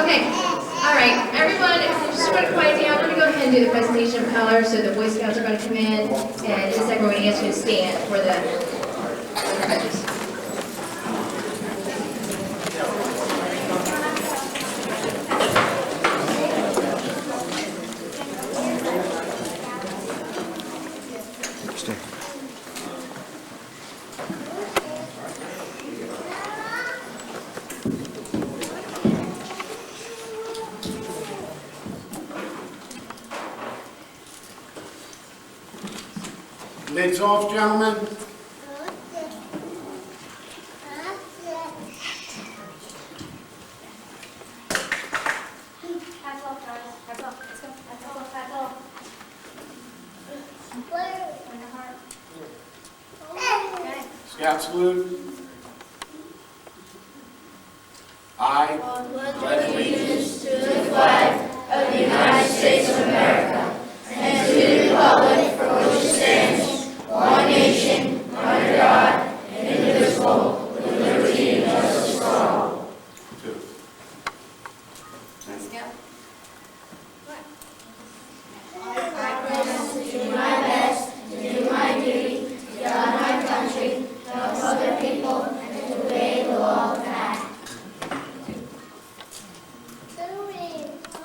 Okay, all right, everyone, just want to quiet down. We're going to go ahead and do the presentation of color. So the Boy Scouts are going to come in, and in a second we're going to ask you to stand for the pledges. Lids off, gentlemen. Scout salute. I pledge allegiance to the flag of the United States of America and to the republic for which it stands, one nation, under God, indivisible, with liberty and justice for all. I promise to do my best, to do my duty, to guard my country, to help other people, and to obey the law of God.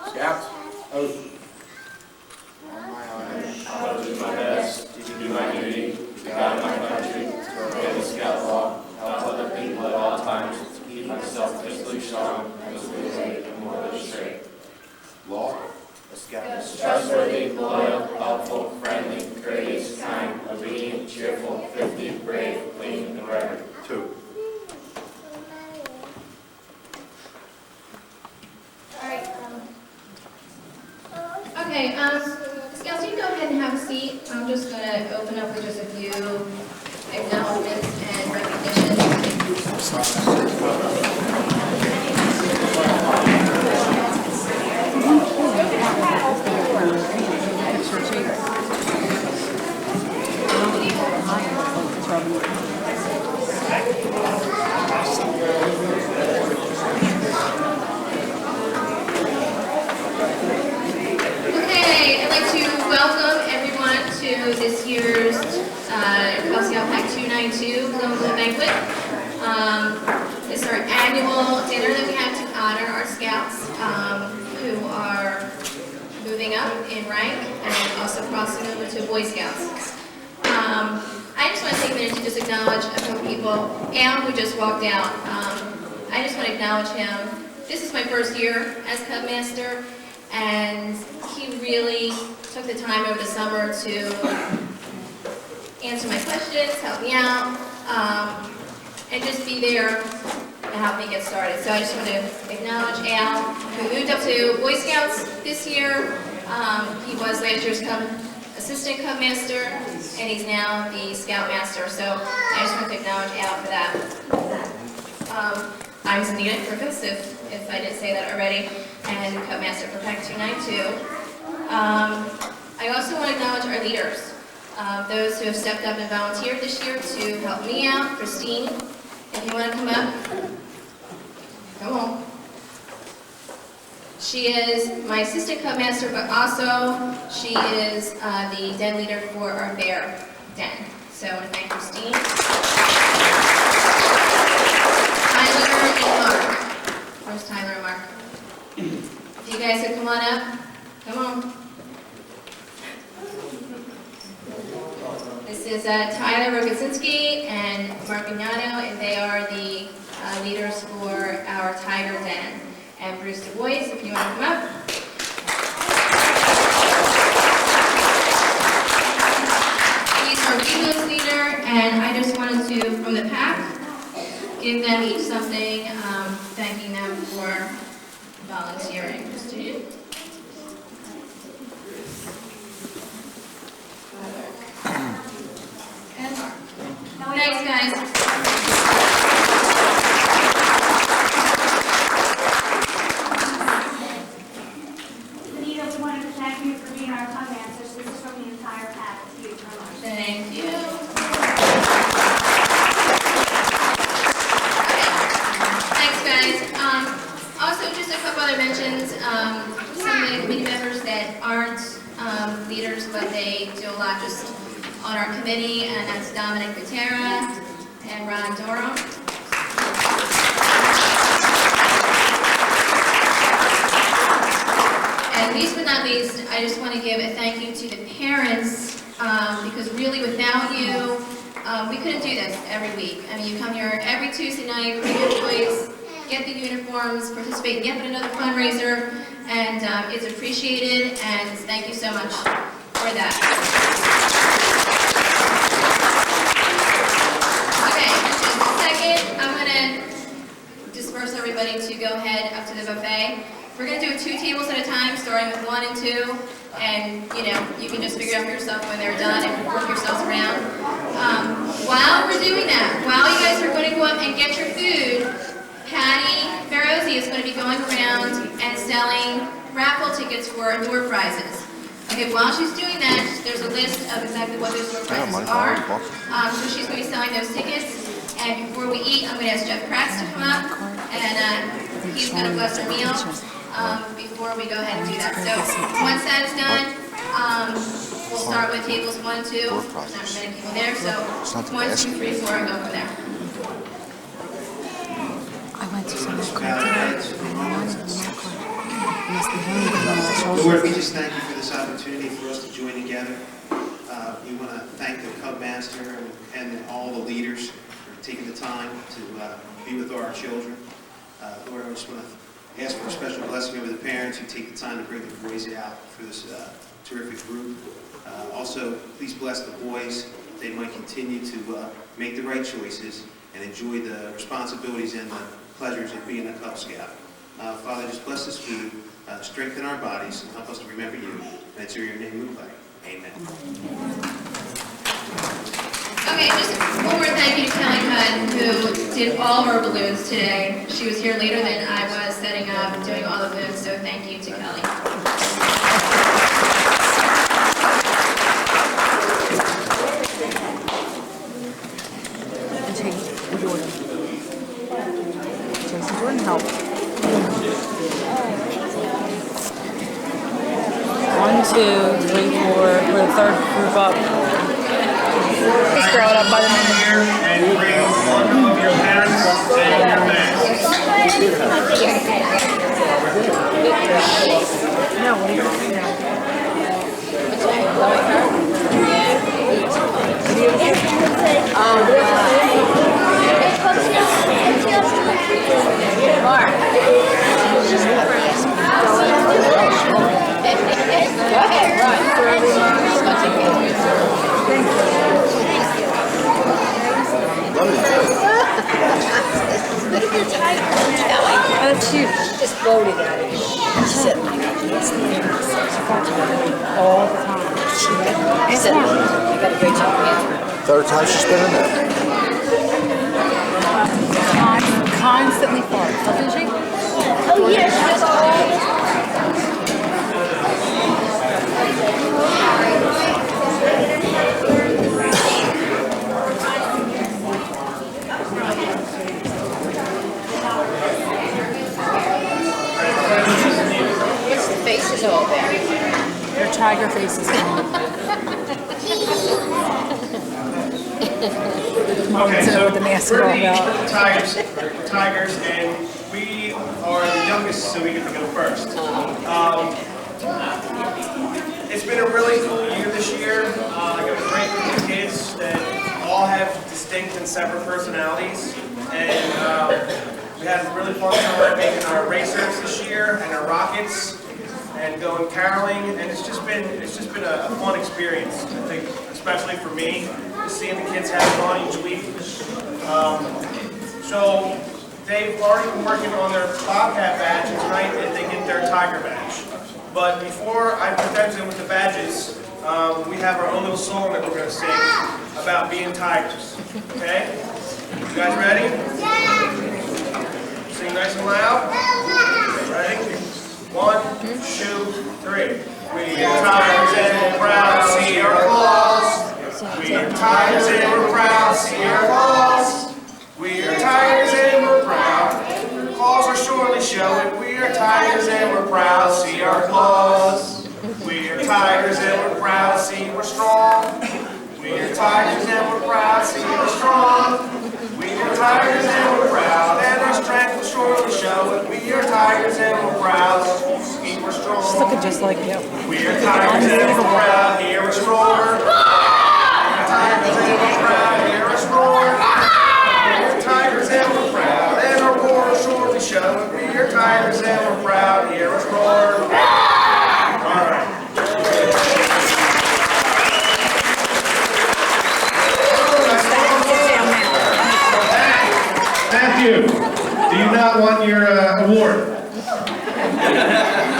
Scouts. Oath. I will do my best to do my duty, to guide my country, to obey the Scout law, help other people at all times, to keep myself physically strong, mentally and morally straight. Law. A Scout is trustworthy, loyal, helpful, friendly, courteous, kind, obedient, cheerful, thrifty, brave, clean, and reverent. 2. Okay, Scouts, you can go ahead and have a seat. I'm just going to open up with just a few acknowledgements and recognitions. Welcome everyone to this year's Cub Scout Pack 292 Glowing Blue Banquet. This is our annual dinner that we have to honor our Scouts who are moving up in rank and also crossing over to Boy Scouts. I just want to take a minute to just acknowledge a couple people. Al, who just walked out, I just want to acknowledge him. This is my first year as Cub Master, and he really took the time over the summer to answer my questions, help me out, and just be there to help me get started. So I just want to acknowledge Al, who moved up to Boy Scouts this year. He was last year's Assistant Cub Master, and he's now the Scout Master. So I just want to acknowledge Al for that. I'm Zanita Griffiths, if I didn't say that already, and Cub Master for Pack 292. I also want to acknowledge our leaders, those who have stepped up and volunteered this year to help me out, Christine If you want to come up, come on. She is my assistant cub master, but also she is the den leader for our bear den. So I want to thank Christine. Tyler and Mark. Where's Tyler and Mark? If you guys could come on up. Come on. This is Tyler Rogosinski and Mark Vignano, and they are the leaders for our tiger den. And Bruce Du Bois, if you want to come up. He's our Bugos leader, and I just wanted to, from the pack, give them each something, thanking them for volunteering. Christine? And Mark. Thanks, guys. Thank you. Thanks, guys. Also, just a couple other mentions. Some of the committee members that aren't leaders, but they do a lot just on our committee, and that's Dominic Patera and Ron Doro. And least but not least, I just want to give a thank you to the parents, because really without you, we couldn't do this every week. I mean, you come here every Tuesday night, bring your toys, get the uniforms, participate in yet another fundraiser, and it's appreciated, and thank you so much for that. Okay, just a second, I'm going to disperse everybody to go ahead up to the buffet. We're going to do it 2 tables at a time, starting with 1 and 2, and you can just figure out for yourself when they're done and work yourselves around. While we're doing that, while you guys are going to go up and get your food, Patty Ferozzi is going to be going around and selling raffle tickets for door prizes. Okay, while she's doing that, there's a list of exactly what those door prizes are. So she's going to be selling those tickets. And before we eat, I'm going to ask Jeff Kratz to come up, and he's going to bless our meal before we go ahead and do that. So once that is done, we'll start with tables 1, 2. Not many people there, so 1, 2, 3, 4, and go from there. I went to some club Lord, we just thank you for this opportunity for us to join together. We want to thank the Cub Master and all the leaders for taking the time to be with our children. Lord, I just want to ask for a special blessing over the parents who take the time to bring the boys out for this terrific group. Also, please bless the boys. They might continue to make the right choices and enjoy the responsibilities and the pleasures of being a Cub Scout. Father, just bless this food, strengthen our bodies, and help us to remember you. And it's in your name we pray. Amen. Okay, just one more thank you to Kelly Hudd, who did all of our balloons today. She was here later than I was setting up and doing all the balloons, so thank you to Kelly. Jason Jordan, help. 1, 2, 3, 4. We're the third group up. Just throw it up by the moment. Here and bring one of your parents and your man. No, what are you doing now? Go ahead, run. Thank you. That's huge. Just voted at it. All the time. You got a great job. Third time she's been in there. Constantly farts, doesn't she? Oh, yeah, she does all the time. faces on. Okay, So so the mask we're all the about. Tigers, and we are the youngest, so we get to go first. It's been a really cool year this year. I got a great group of kids that all have distinct and separate personalities, and we had a really fun time making our racers this year and our rockets, and going caroling, and it's just been a fun experience. I think, especially for me, just seeing the kids have fun each week. So they've already been working on their Bobcat badge, and tonight they get their Tiger badge. But before I present them with the badges, we have our own little song that we're going to sing about being tigers. Okay? You guys ready? Sing nice and loud. Ready? 1, 2, 3. We are tigers and we're proud to see our claws. We are tigers and we're proud to see our claws. We are tigers and we're proud. Claws are surely showing. We are tigers and we're proud to see our claws. We are tigers and we're proud to see we're strong. We are tigers and we're proud to see we're strong. We are tigers and we're proud, and our strength will surely show it. We are tigers and we're proud, keep we're strong. She's looking just like you. We are tigers and we're proud, hear us roar. We are tigers and we're proud, hear us roar. We are tigers and we're proud, and our roar will surely show it. We are tigers and we're proud, hear us roar. All right. Matthew, do you not want your award?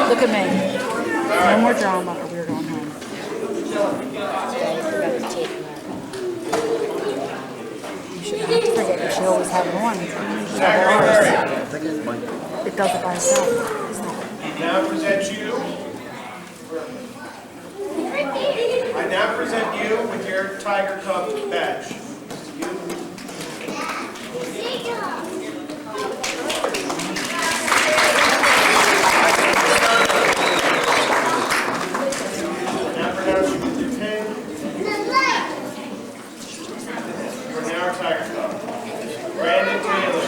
Look at me. No more drama or we're going home. You shouldn't have to forget you should always have one. It does it by itself. Now present you. I now present you with your Tiger Cub badge. Now pronounce you with your pin. We're now Tiger Cub. Brandon Taylor.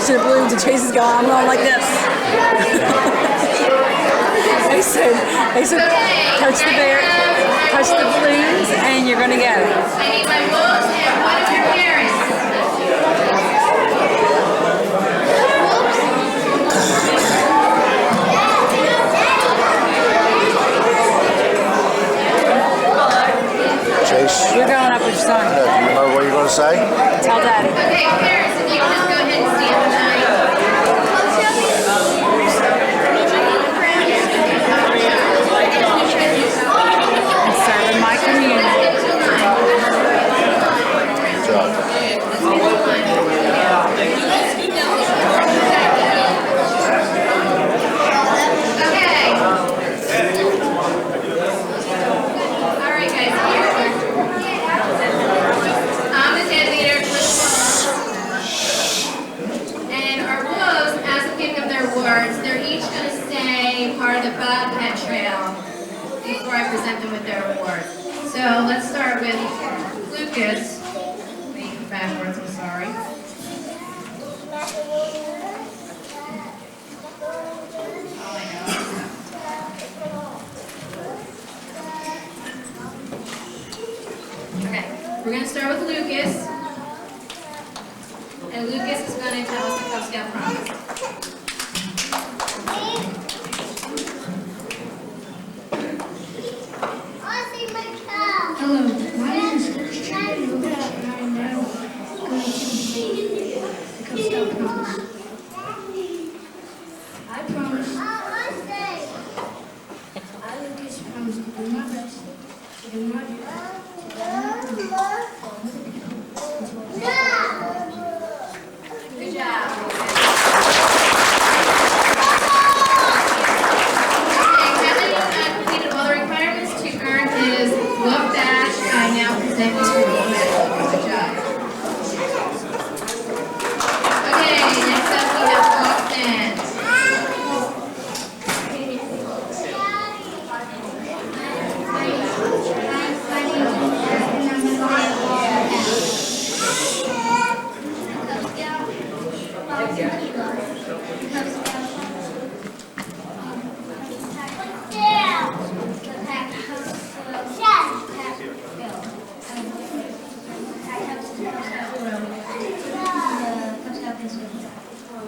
The balloons and Chase is going, I'm going like this. they said, touch the bear, touch the balloons, and you're gonna get it. I need my wolves and one of your parents. Chase, You're going up with your son. do you know what you're going to say? Tell Daddy. Okay, parents, if you can just go ahead and stand tonight. And serve in my community. Good job. Okay. All right, guys, here. I'm the head leader for the wolves. And our wolves, as I'm giving them their awards, they're each going to say part of the Bobcat Trail before I present them with their awards. So let's start with Lucas. Reading backwards, I'm sorry. Okay, we're going to start with Lucas. And Lucas is going to tell us the Cub Scout Good job. Kevin completed all the requirements to earn his book badge. I now present you to him. Good job. Okay, next up we have Austin.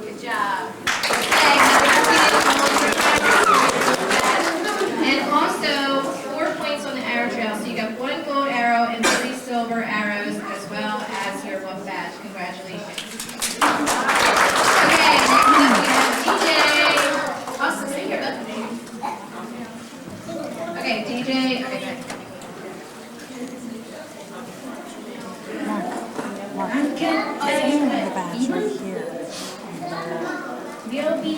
Good job. Okay, and also 4 points on the arrow trail. So you got 1 gold arrow and 3 silver arrows, as well as your book badge. Congratulations. Okay, next up we have DJ. Awesome, stay here, bud. Okay, DJ. Okay, good. The badge right here.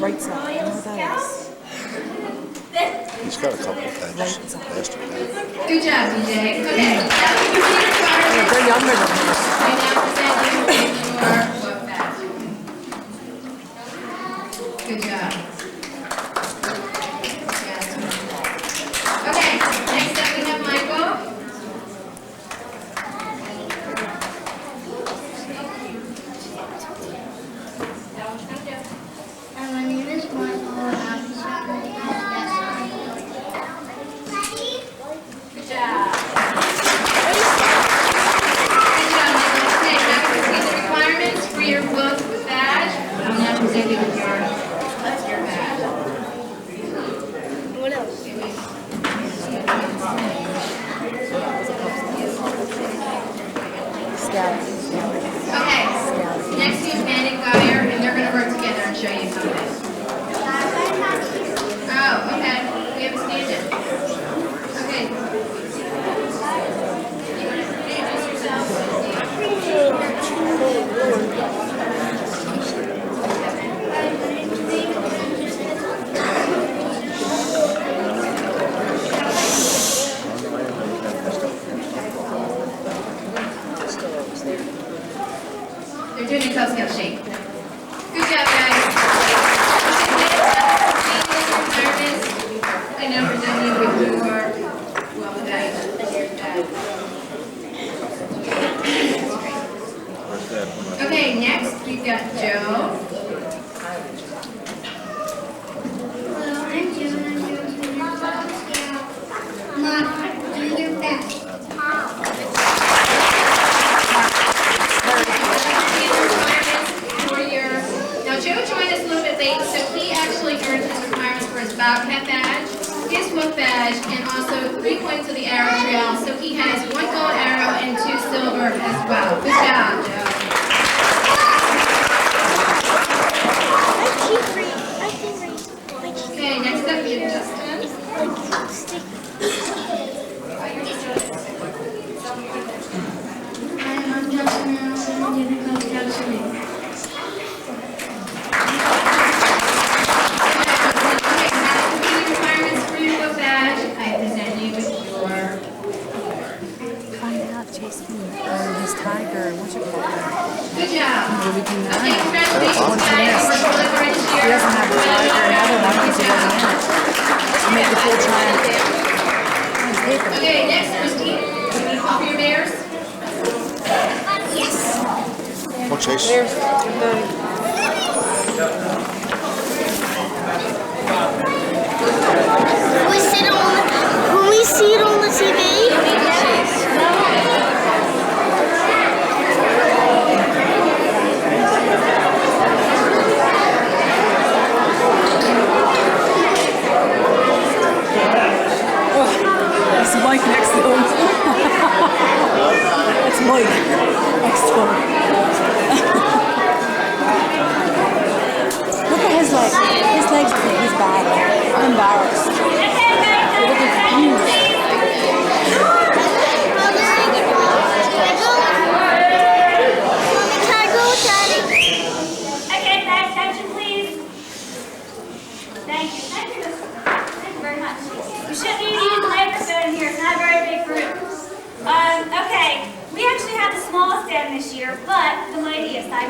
Right side. I know what that is. He's got a couple of things. Bastard. Good job, DJ. Okay, now we can Yeah, they're younger than me. I now present you your book badge. Good job. Okay, next up we have Michael. My name is Michael, and I'm the Good job. Good job, Michael. Okay, now we can see the requirements for your book badge. I'm now presenting your badge. What else? Okay, next we have Ben and Geyer, and they're going to work together and show you something. Oh, okay. We have a stand-in. Okay. You want to introduce They're doing a Cub Scout shake. Good job, guys. I now present you with your well badge. Okay, next we've got Joe. Hello, I'm Joe, and I'm doing to your Cub Scout. Mom, do your best. Now Joe joined us a little bit late, so he actually earned his requirements for his Bobcat badge, his book badge, and also 3 points of the arrow trail. So he has 1 gold arrow and 2 silver as well. Good job, Joe. Okay, next up we have Justin. I'm Justin, and I'm doing the Cub Scout swimming. Requirements for your book badge. I present you with your Find out Jason or his tiger. What's it called? good job. Maybe we can Okay, learn. congratulations, guys. For delivering this year. He doesn't have the tiger. Another one because he wasn't in it. To make the full time. Okay, next, Christine. Can you call for your bears? Well, Chase. There's Can we see it on the TV? That's Mike next to him. That's Mike next to him. Thank you. Thank you. Thank you very much. You shouldn't even use the microphone in here. It's not a very big room. Okay. We actually have the smallest band this year, but the mightiest, I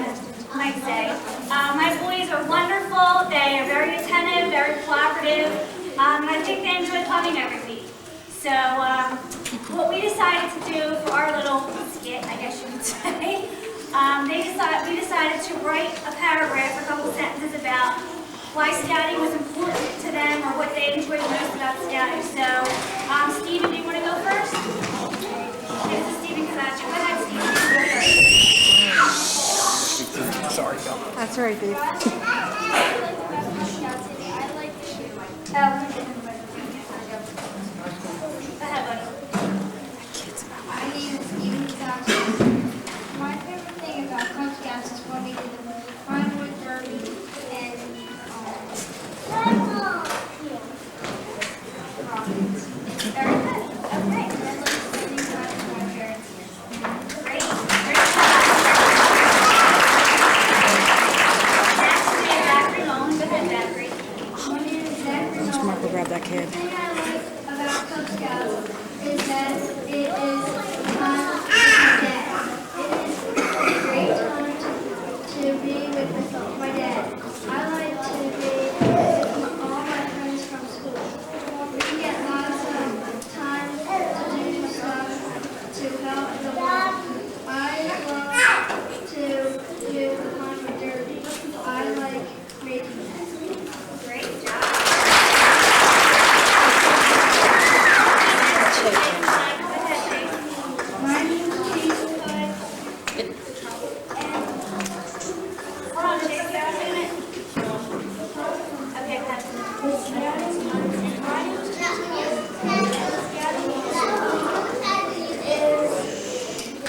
might say. My boys are wonderful. They are very attentive, very collaborative, and I think they enjoy coming every week. So what we decided to do for our little skit, I guess you could say, we decided to write a paragraph, a couple sentences about why scouting was important to them or what they enjoyed most about scouting. So, Stephen, do you want to go first? Okay, this is Stephen Kazacha. Go ahead, Stephen. You go first. Sorry, That's right, Dave. My name is Stephen Kazacha. My favorite thing about Cub Scouts is when we did the Pinewood Derby and very good. Okay, so I'd like to spending time with my parents here. Great, great job. Next we have Zachary Long. Go ahead, Zachary. My name is Zachary Long. Mark will grab that kid. The thing I like about Cub Scouts is that it is time with my dad. It is a great time to be with my dad. I like to be with all my friends from school. We get lots of time to do stuff to help the world. I love to do the Pinewood Derby. I like making that. Great job. My name is Jason Hood. Hold on, Jason, give us a minute. Okay, that's it. My name is Jason is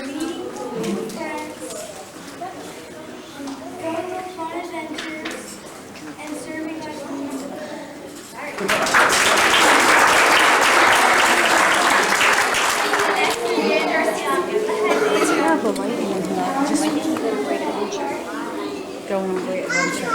meeting friends, going on fun adventures, and serving my community. It's terrible lighting in here. Just go on a great adventure.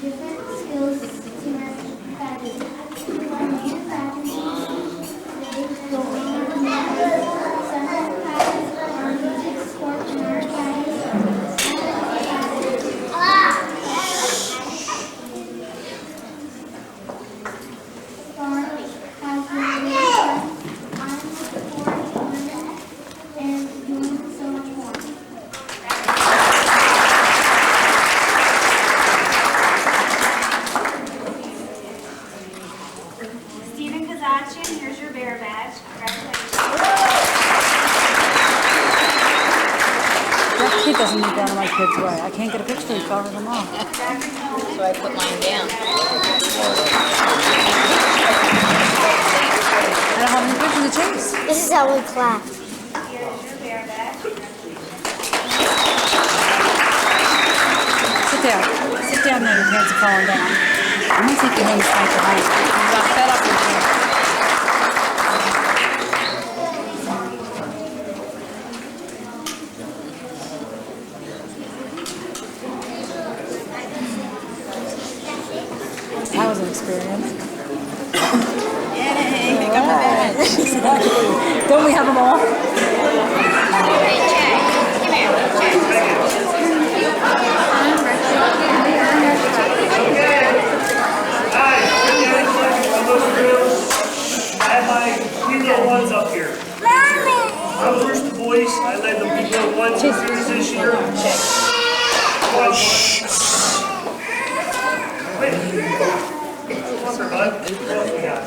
Different skills to manufacture. And doing so much more. Stephen Kazachian, here's your bear badge. Congratulations. That kid doesn't move down my kid's way. I can't get a picture to cover them all. So I put mine down. I don't have any pictures to chase. This is how we clap. Here's your bear badge. Sit down. Sit down there. Your hands are falling down. I'm going to take your hands back behind you. You got fed up with you. That was an experience. Yay! Got my badge. Exactly. Don't we have them all? I have my three little ones up here. I was first the boys. I led the three little ones and twos this year. Wait. What's up, bud? What else we got?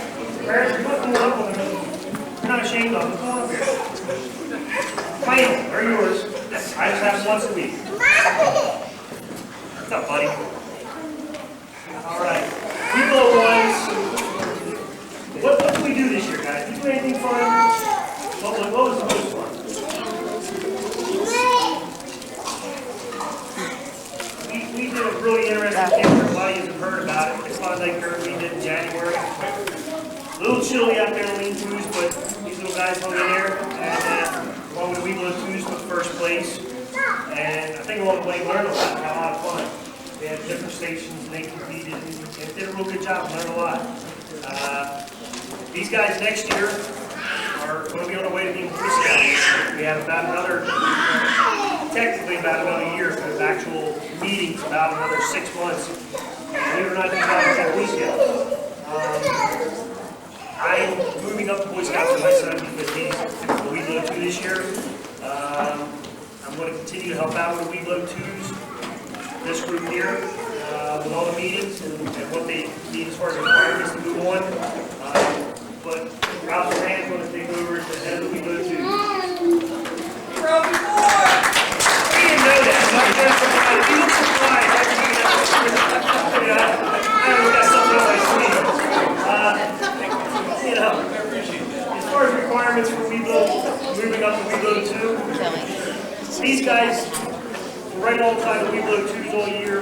Parents, come on up with me. I'm not ashamed of them. Come on up here. Mine, they're yours. I just have them once a week. What's up, buddy? All right. Three little ones. What did we do this year, guys? Did we do anything fun? What was the most fun? Everybody has heard about it. It's Fond Lake Derby we did in January. A little chilly out there in Lean Twos, but these little guys hung in there. And along with the Weeblo Twos took first place. And I think along the way learned a lot, had a lot of fun. They had different stations and they competed and did a real good job, learned a lot. These guys next year are going to be on their way to being Boy Scouts. We have about another, technically about another year, but actual meetings about another 6 months. Believe it or not, these guys are Boy Scouts. I'm moving up to Boy Scouts with my son because he's a Weeblo 2 this year. I'm going to continue to help out with the Weeblo 2s, this group here, with all the meetings and what they need as far as requirements to move on. But Ralph Rand's going to take over as the head of the Weeblo 2s. We didn't know that. You look surprised. I always got something on my sleeve. As far as requirements for Weeblo, moving up to Weeblo 2, these guys were right alongside the Weeblo 2s all year.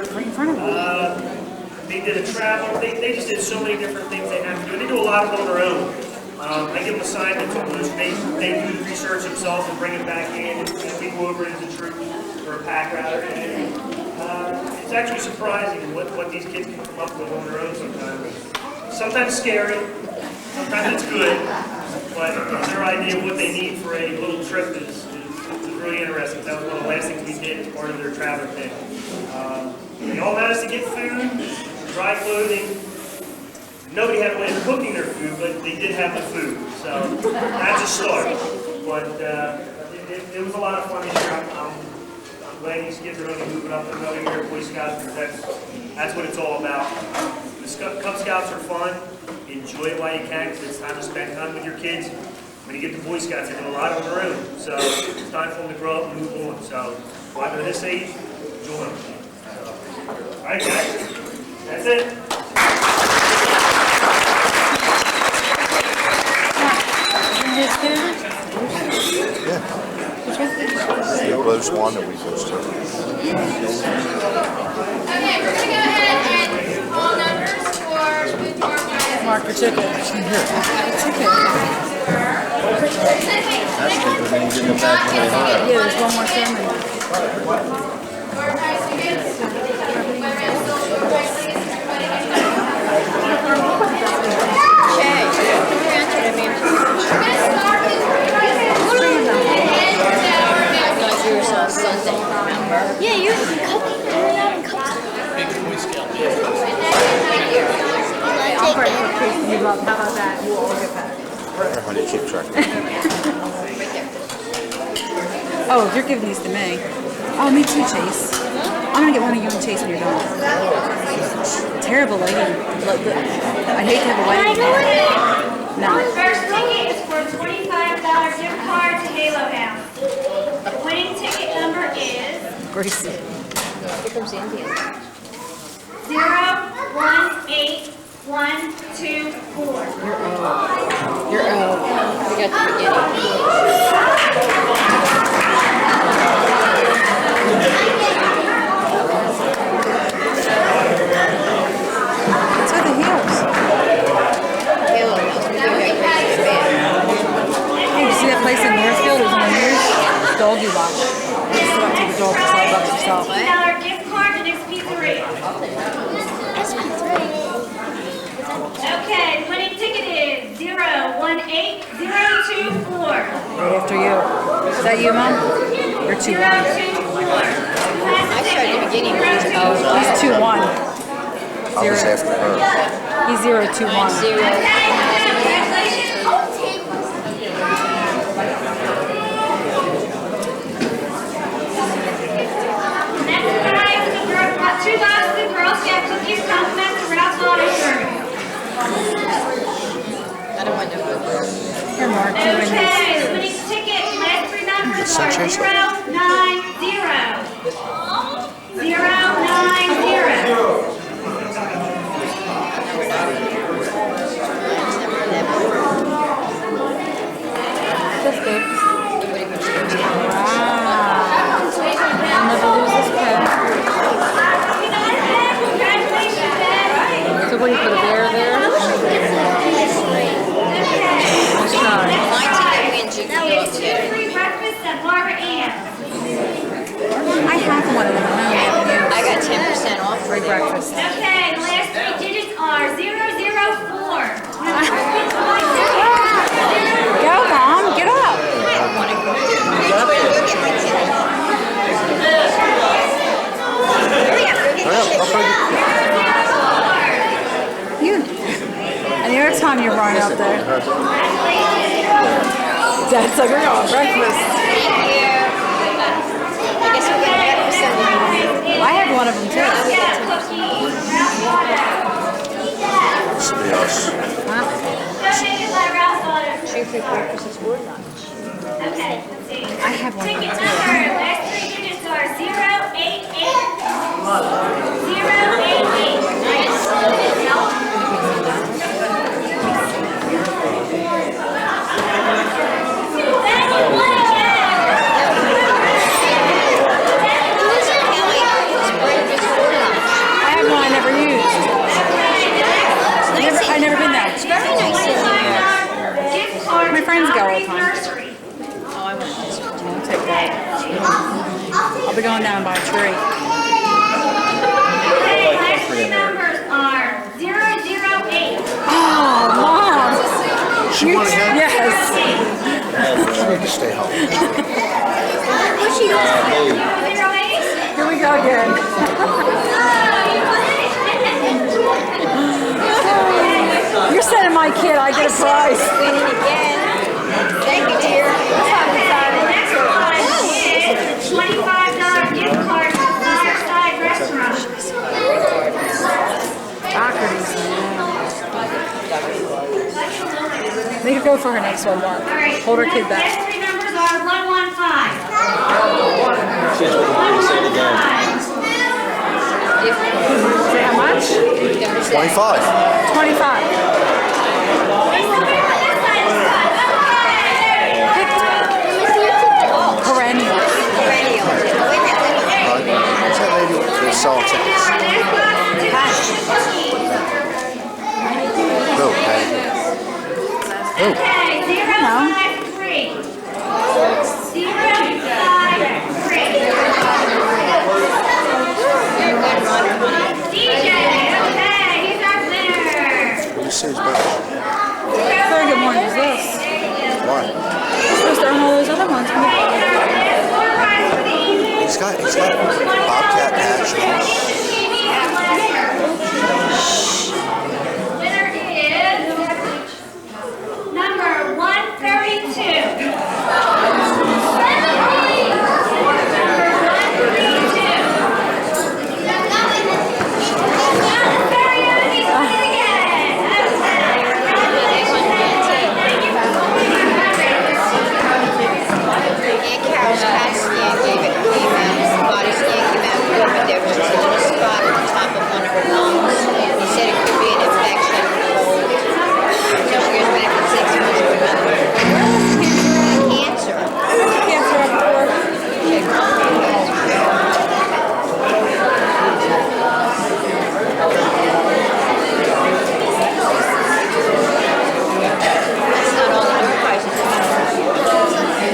They did a travel. They just did so many different things they have to do. They do a lot of it on their own. I give them assignments on those. They do the research themselves and bring it back in, and we go over it as a troop or a pack rather. And it's actually surprising what these kids can come up with on their own sometimes. Sometimes scary, sometimes it's good, but their idea of what they need for a little trip is really interesting. That was one of the last things we did as part of their travel thing. They all managed to get food, dry clothing. Nobody had a way of cooking their food, but they did have the food. So that's a start. But it was a lot of fun this year. I'm glad these kids are going to be moving up to another year of Boy Scouts because that's what it's all about. The Cub Scouts are fun. Enjoy it while you can because it's time to spend time with your kids. When you get to Boy Scouts, they do a lot on their own. So it's time for them to grow up and move on. So while they're this age, enjoy them. So, all right, guys. That's it. The Weeblo's one and Weeblo's two. Okay, we're going to go ahead and call numbers for food farm guys. Mark your ticket. Yeah, there's one more sermon. Sunday, remember? Yeah, you're having cups. Big Boy Scout. I'll break it, Chase. You love. How about that? You all get that. Honey, keep track. Oh, you're giving these to me. Oh, me too, Chase. I'm gonna get one of you and Chase when you're done. Terrible lady. I hate to have a wedding. No. First ticket is for a $25 gift card to Halo House. Winning ticket number is Gracie. Here comes Indian. 018124. You're we got the beginning. Let's go to the heels. Hey, you see that place in Northfield? It was in Years? Doggy Watch. Just about to take a dog for $5 yourself. $50 gift card to Nick's Pizzeria. Okay, the winning ticket is 018024. After you. Is that you, Mom? Or 2-1? 024. I started the beginning when he was He's 2-1. I was after her. He's 0-2-1. Okay, congratulations. Next prize is $2 of Girl Scout cookies compliments to Ralph's Auto Service. I don't want no good. Here, Mark. You win this. Okay, the winning ticket, last three numbers are 090. 090. That's good. Wow. I'll never lose this pen. Congratulations. breakfast. Okay, the last three digits are 004. Go, Mom, get up. You. And every time you run up there. Dad's like, we're going breakfast. I had one of them too. This will be us. Donated by Ralph Lauder. Okay, let's see. I have one of Ticket them number, too. last three digits are 088. 088. I have one I never used. I've never been there. It's very nice. My friends go all the time. I'll take that. I'll be going down and buy a tree. Okay, last three numbers are 008. Oh, Mom! She won again? Yes. She need to stay home. What's she doing? 08? Here we go again. You're sending my kid, I get a prize. Thank you, dear. Okay, the next one is $25 gift card to Fireside Restaurant. Make her go for her next one, Mark. All right. Hold her kid back. Next three numbers are 115. Say how much? 25. 25. Perennial. What's that lady with the salt tickets? Who, Patty? Who? Okay, 053. 053. DJ, okay, he's up there. What do you say his birthday? Very good morning is this. Why? You're supposed to earn all those other ones. He's got Bobcat action. Winner is number 132.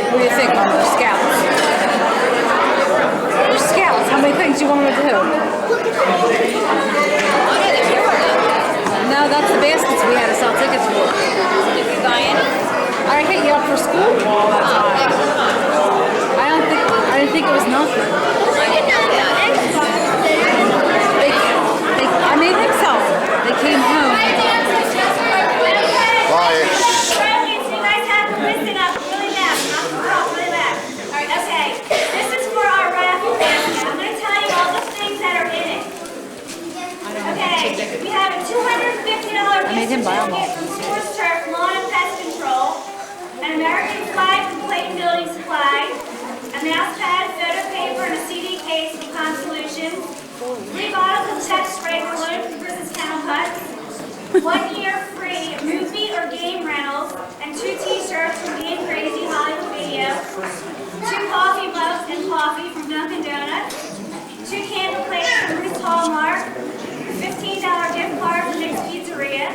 What do you think, Mom? They're scouts. They're scouts. How many things do you want them to do? No, that's the baskets we had to sell tickets for. Did you buy any? I hit you up for school all that time. I didn't think it was nothing. I didn't know about it. I made them sell it. They came home. Bye. You guys have to listen up really loud, not the front, really loud. Okay, this is for our raffle basket. I'm going to tell you all the things that are in it. Okay, we have a $250 made him gift buy 'em all. certificate from Source Turf Lawn and Pest Control, an American flag from Clayton Building Supply, a mouse pad, photo paper, and a CD case from Con Solutions, 3 bottles of Check Spray Cologne from Chris's Kennel Cuts, 1 year free movie or game rentals, and 2 t-shirts from Being Crazy Hollywood Video, 2 coffee mugs and coffee from Dunkin' Donuts, 2 candle plates from Ruth's Hallmark, $15 gift card from Nick's Pizzeria,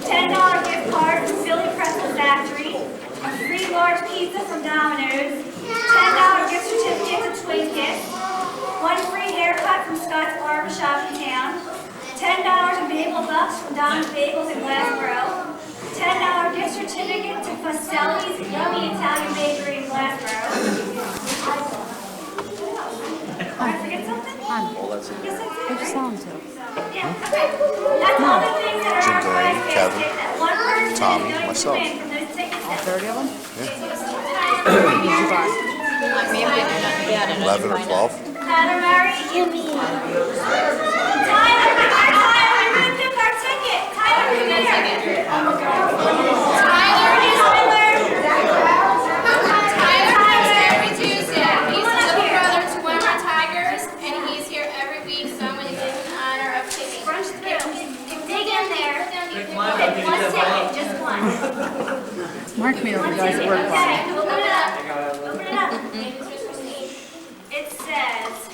$10 gift card from Philly Pretzel Factory, a free large pizza from Domino's, $10 gift certificate to Twin Kiss, 1 free haircut from Scott's Barbershop in town, $bucks from Don's Bagels in Glassboro. $10 gift certificate to Fastelli's Yummy Italian Bakery in Glassboro. Did I forget something? Yes, Who'd you that's it, sell right? them to? Yeah, okay. That's all the things that are Jim on the prize Delaney, Kevin, basket that one person Tommy, is going to myself. win from those tickets All that 30 of them? Tyler, Did you buy? 11 or 12. Mary, Yummy. Tyler, we ripped up our ticket. Tyler, come here. Tyler is every Tuesday. He's the little brother to one of our Tigers, and he's here every week, so I'm going to give him the honor of taking Rush through. Dig in there. Pick one ticket, just one. Mark made all the One guys ticket, at work buy. okay. Open it up. Open it up. It says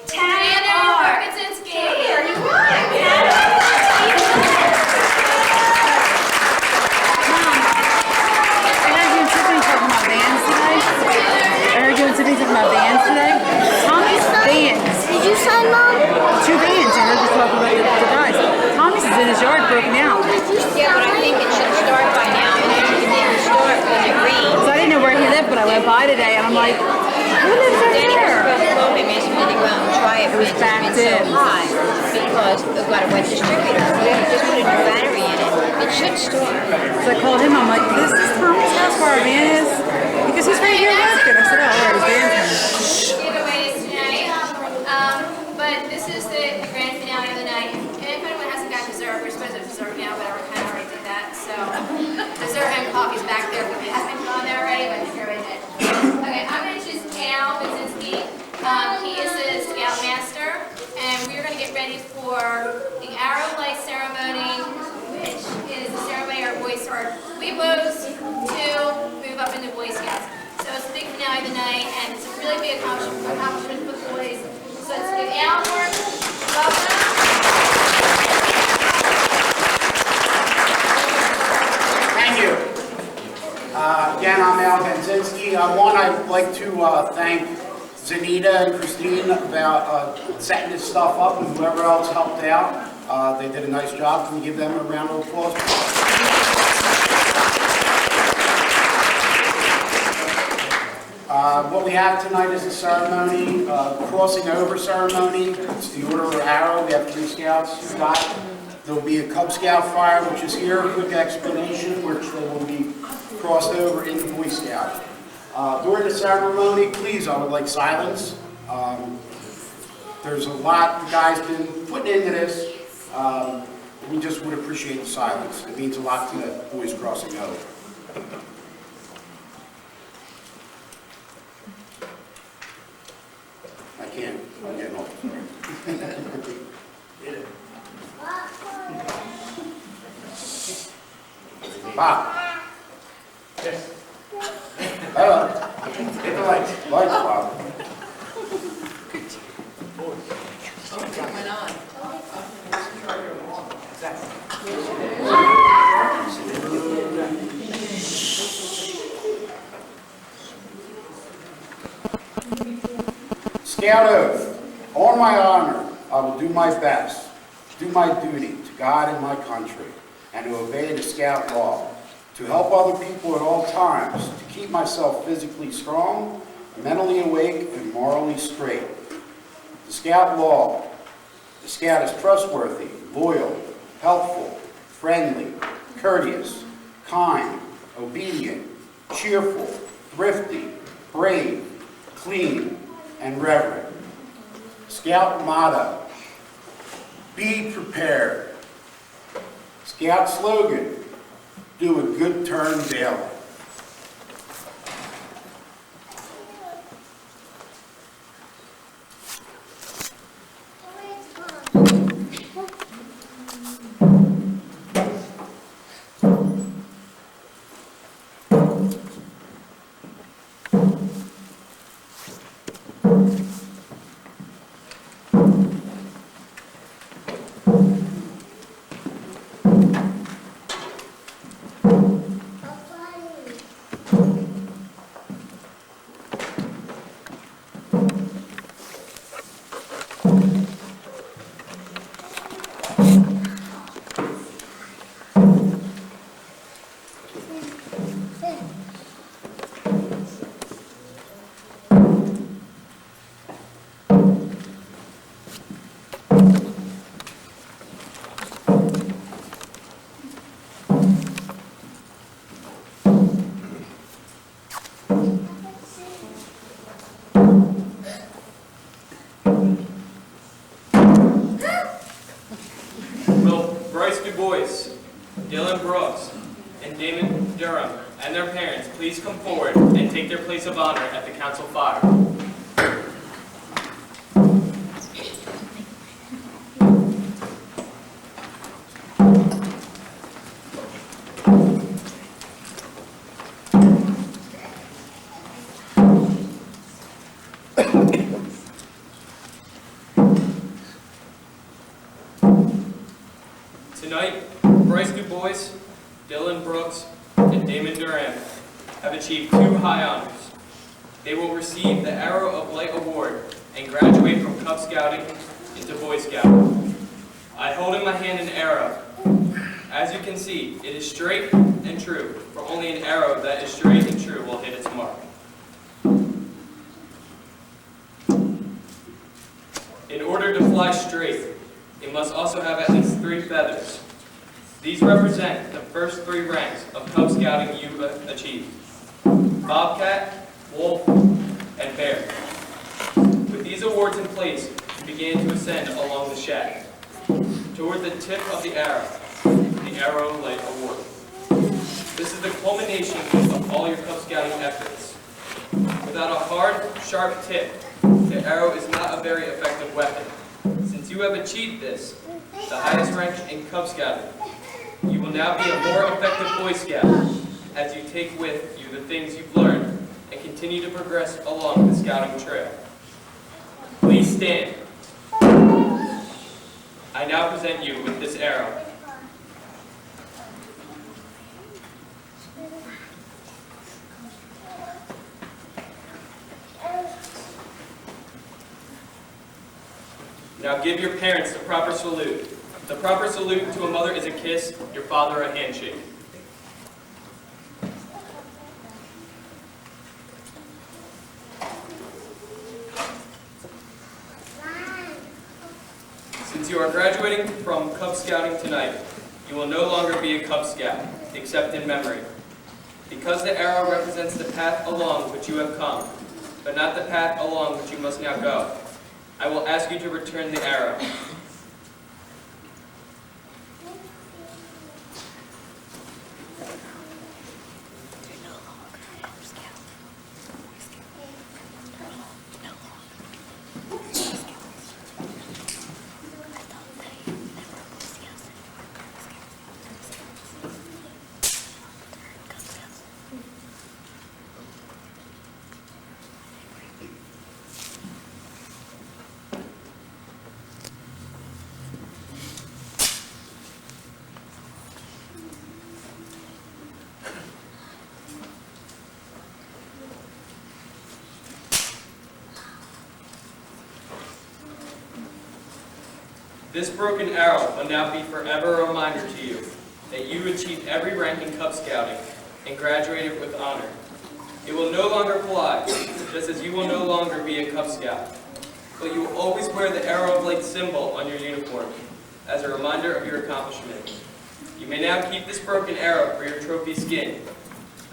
Tanner Parkinson's Gate. I heard you and Tiffany talking about bands today. I heard you and Tiffany talking about bands today. Tommy's bands. Did you sign, Mom? 2 bands. I heard you talking about the guys. Tommy's is in his yard broken out. Yeah, but I think it should start by now, and then it didn't start when it rained. So I didn't know where he lived, but I went by today and I'm like, who lives up Then you're there? supposed to call him, ask him to go out and try it, It was but it's backed been so in. high, because we've got a wet distributor. We have to just put a new battery in it. It should start. So I called him, I'm like, this is Tommy's house where our van is? Because he's right here working. I said, oh, where his van's Giveaways tonight. But this is the grand finale of the night. And if anyone hasn't got dessert, we're supposed to have dessert now, but I kind of already did that. So dessert and coffee's back there. If you haven't gone there already, but you're right there. Okay, I'm going to choose Al Bazinski. He is the Scoutmaster, and we're going to get ready for the Arrow Light Ceremony, which is the ceremony our Boy Scout Weebos to move up into Boy Scouts. So it's the big finale of the night, and it's a really big accomplishment for the boys. So let's give Al a word. Welcome. Thank you. Again, I'm Al Benzinski. One, I'd like to thank Zanita and Christine about setting this stuff up, and whoever else helped out. They did a nice job. Can we give them a round of applause? What we have tonight is a ceremony, crossing over ceremony. It's the Order of Arrow. We have 3 scouts. There will be a Cub Scout fire, which is here, a quick explanation, which they will be crossed over into Boy Scout. During the ceremony, please, I would like silence. There's a lot the guys been putting into this. We just would appreciate the silence. It means a lot to the boys crossing over. I can't, I'm getting old. Bob. Yes. Hello. Get the lights, Bob. Scout oath. On my honor, I will do my best, do my duty to God and my country, and to obey the Scout law, to help other people at all times, to keep myself physically strong, mentally awake, and morally straight. The Scout law. The Scout is trustworthy, loyal, helpful, friendly, courteous, kind, obedient, cheerful, thrifty, brave, clean, and reverent. Scout motto, be prepared. Scout slogan, do a good turn daily. forward and take their place of honor at the council fire. Tonight, Bryce DuBois, Dylan Brooks, and Damon Duran have achieved 2 high honors. They will receive the Arrow of Light Award and graduate from Cub Scouting into Boy Scouting. I hold in my hand an arrow. As you can see, it is straight and true, for only an arrow that is straight and true will hit its mark. In order to fly straight, it must also have at least 3 feathers. These represent the first 3 ranks of Cub Scouting you've achieved: Bobcat, Wolf, and Bear. With these awards in place, you begin to ascend along the shaft toward the tip of the arrow, the Arrow Light Award. This is the culmination of all your Cub Scouting efforts. Without a hard, sharp tip, the arrow is not a very effective weapon. Since you have achieved this, the highest rank in Cub Scouting, you will now be a more effective Boy Scout as you take with you the things you've learned and continue to progress along the Scouting trail. Please stand. I now present you with this arrow. Now give your parents the proper salute. The proper salute to a mother is a kiss, your father a handshake. Since you are graduating from Cub Scouting tonight, you will no longer be a Cub Scout, except in memory. Because the arrow represents the path along which you have come, but not the path along which you must now go, I will ask you to return the arrow. This broken arrow will now be forever a reminder to you that you achieved every rank in Cub Scouting and graduated with honor. It will no longer fly, just as you will no longer be a Cub Scout, but you will always wear the Arrow of Light symbol on your uniform as a reminder of your accomplishment. You may now keep this broken arrow for your trophy skin.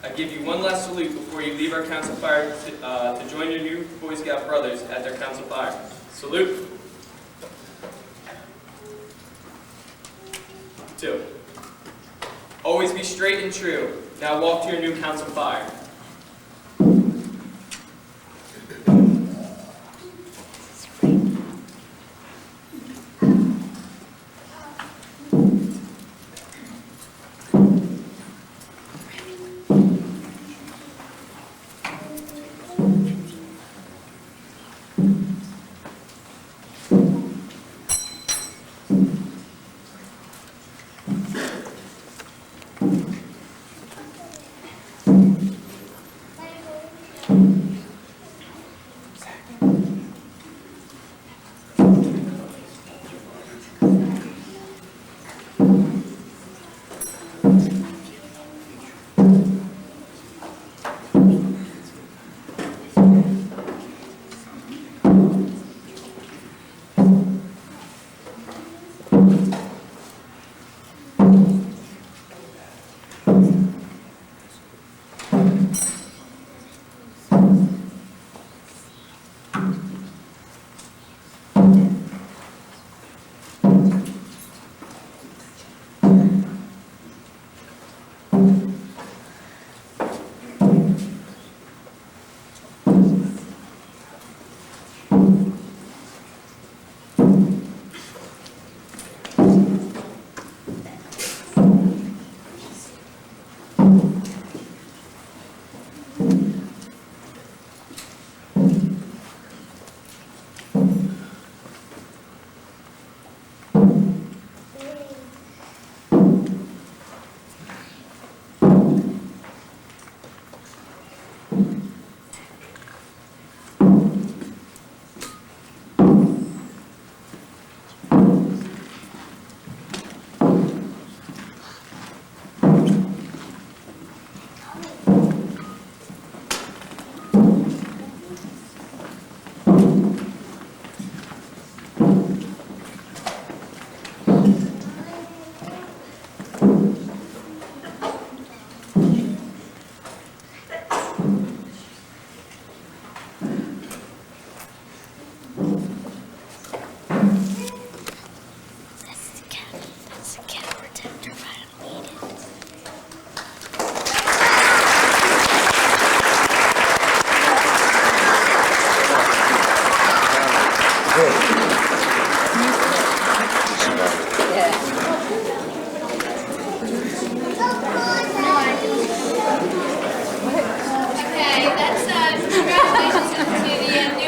I give you one last salute before you leave our council fire to join your new Boy Scout brothers at their council fire. Salute. 2. Always be straight and true. Now walk to your new council fire.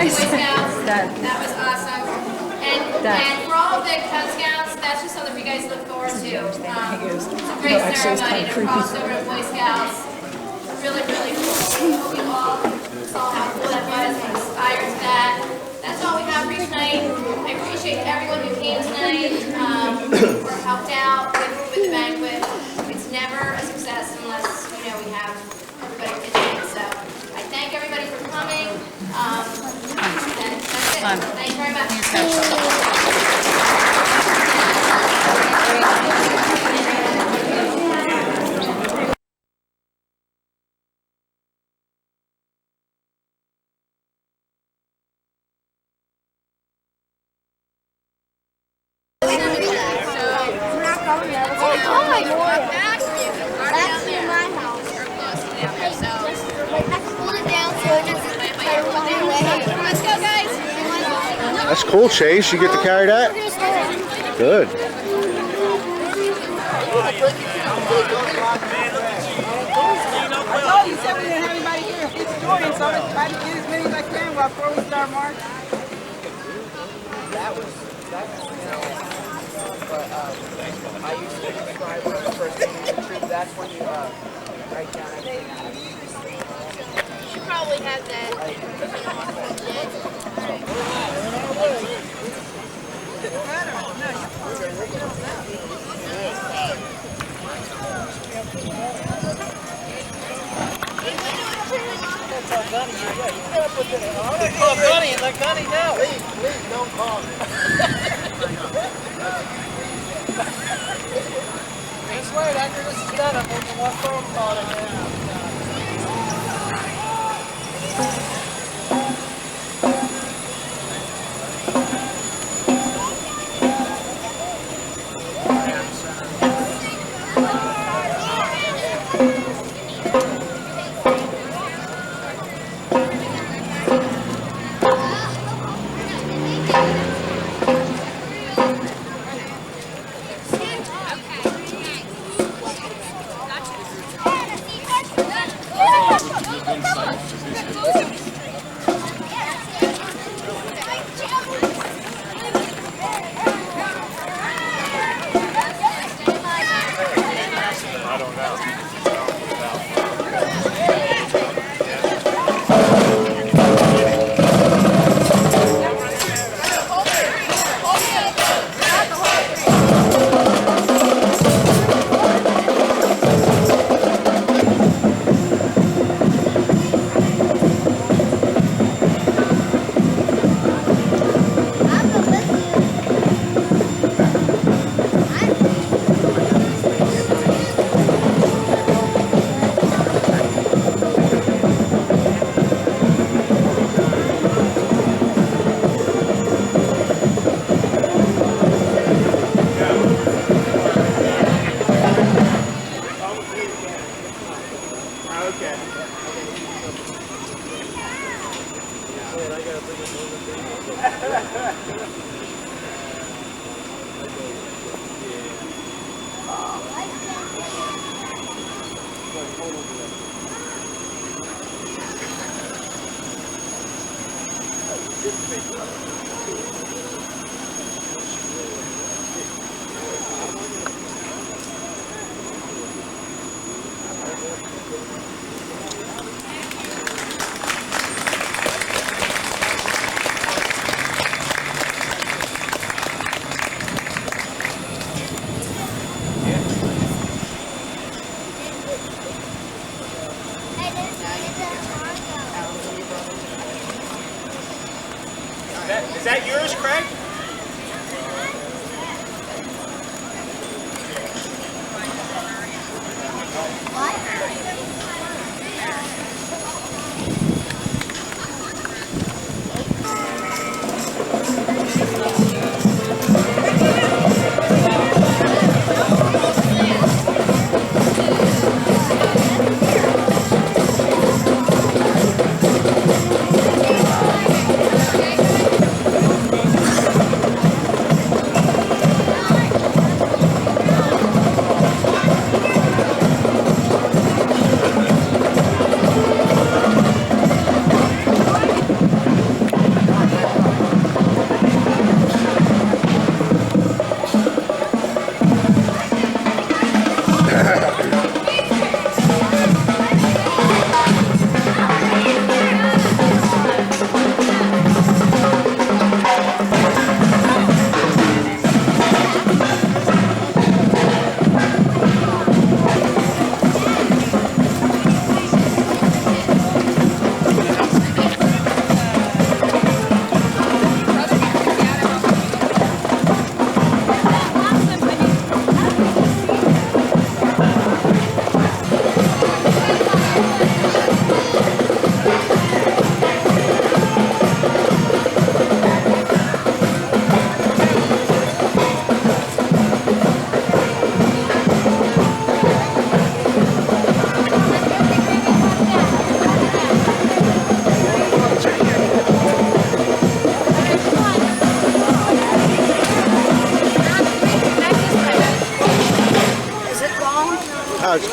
Boy Scouts. Dad. That was awesome. And for all of the Cub Scouts, that's just something for you guys to look forward to. It's a great ceremony to cross over to Boy Scouts. Really, really cool. Hope you all saw how cool that was and inspired to that. That's all we have for you tonight. I appreciate everyone who came tonight or helped out with the banquet. It's never a success unless, we have everybody pitching in. So I thank everybody for coming. And that's it. Thanks very much. Oh my God. That's in my house. Pull it down so it doesn't. Let's go, guys. That's cool, Chase. You get to carry that? Good. I told you, said we didn't have anybody here. It's Jordan, so I'm trying to get as many as I can before we start marching. That was I used to describe when I first came in the troop. That's when you write down everything. You probably have that. Call Gunny and let Gunny know. Please, don't call me. Just wait, after this is done, I'm making one phone call to him. Is that yours, Craig?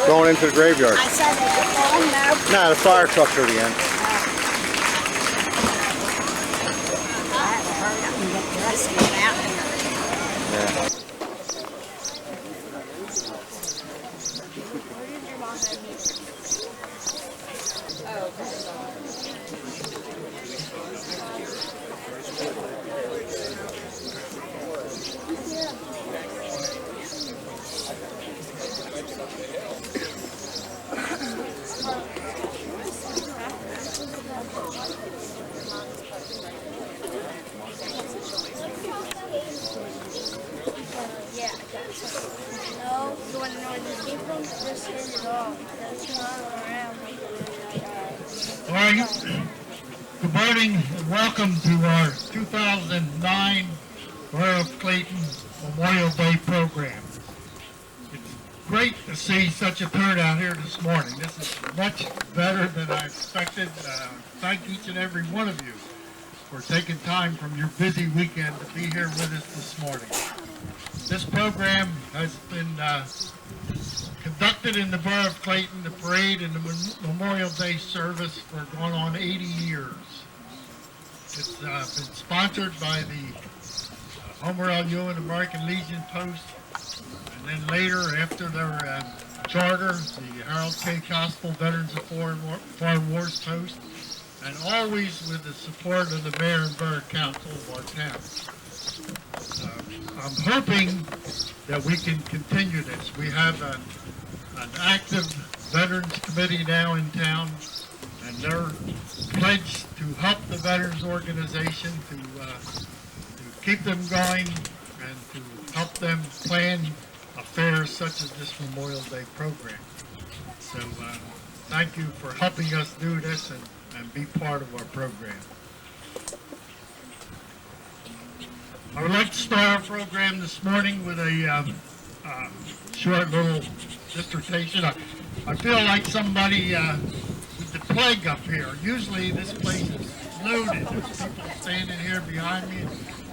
Going into the graveyard. I said they were going now. Nah, the fire trucks are the end. I had to hurry up and get dressed and get out here. Yeah. No, you want to know where this came from? Just hit it off. That's not around. All right. Good morning and welcome to our 2009 Borough of Clayton Memorial Day program. It's great to see such a turnout here this morning. This is much better than I expected. Thank each and every one of you for taking time from your busy weekend to be here with us this morning. This program has been conducted in the Borough of Clayton, the parade and the Memorial Day service for going on 80 years. It's been sponsored by the Homer L. Ewan American Legion Post, and then later, after their charter, the Harold K. Gospel Veterans of Foreign Wars Post, and always with the support of the Mayor and Borough Council of our town. I'm hoping that we can continue this. We have an active Veterans Committee now in town, and they're pledged to help the Veterans Organization to keep them going and to help them plan affairs such as this Memorial Day program. So thank you for helping us do this and be part of our program. I would like to start our program this morning with a short little dissertation. I feel like somebody with the plague up here. Usually this place is loaded. There's people standing here behind me, and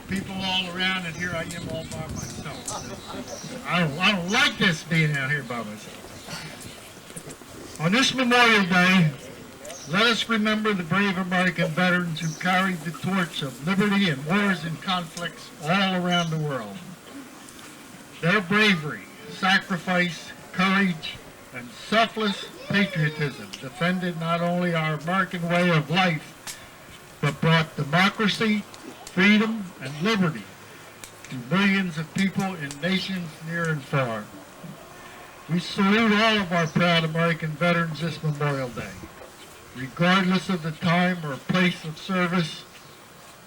people all around, and here I am all by myself. So I don't like this being out here by myself. On this Memorial Day, let us remember the brave American veterans who carried the torch of liberty in wars and conflicts all around the world. Their bravery, sacrifice, courage, and selfless patriotism defended not only our American way of life, but brought democracy, freedom, and liberty to millions of people in nations near and far. We salute all of our proud American veterans this Memorial Day. Regardless of the time or place of service,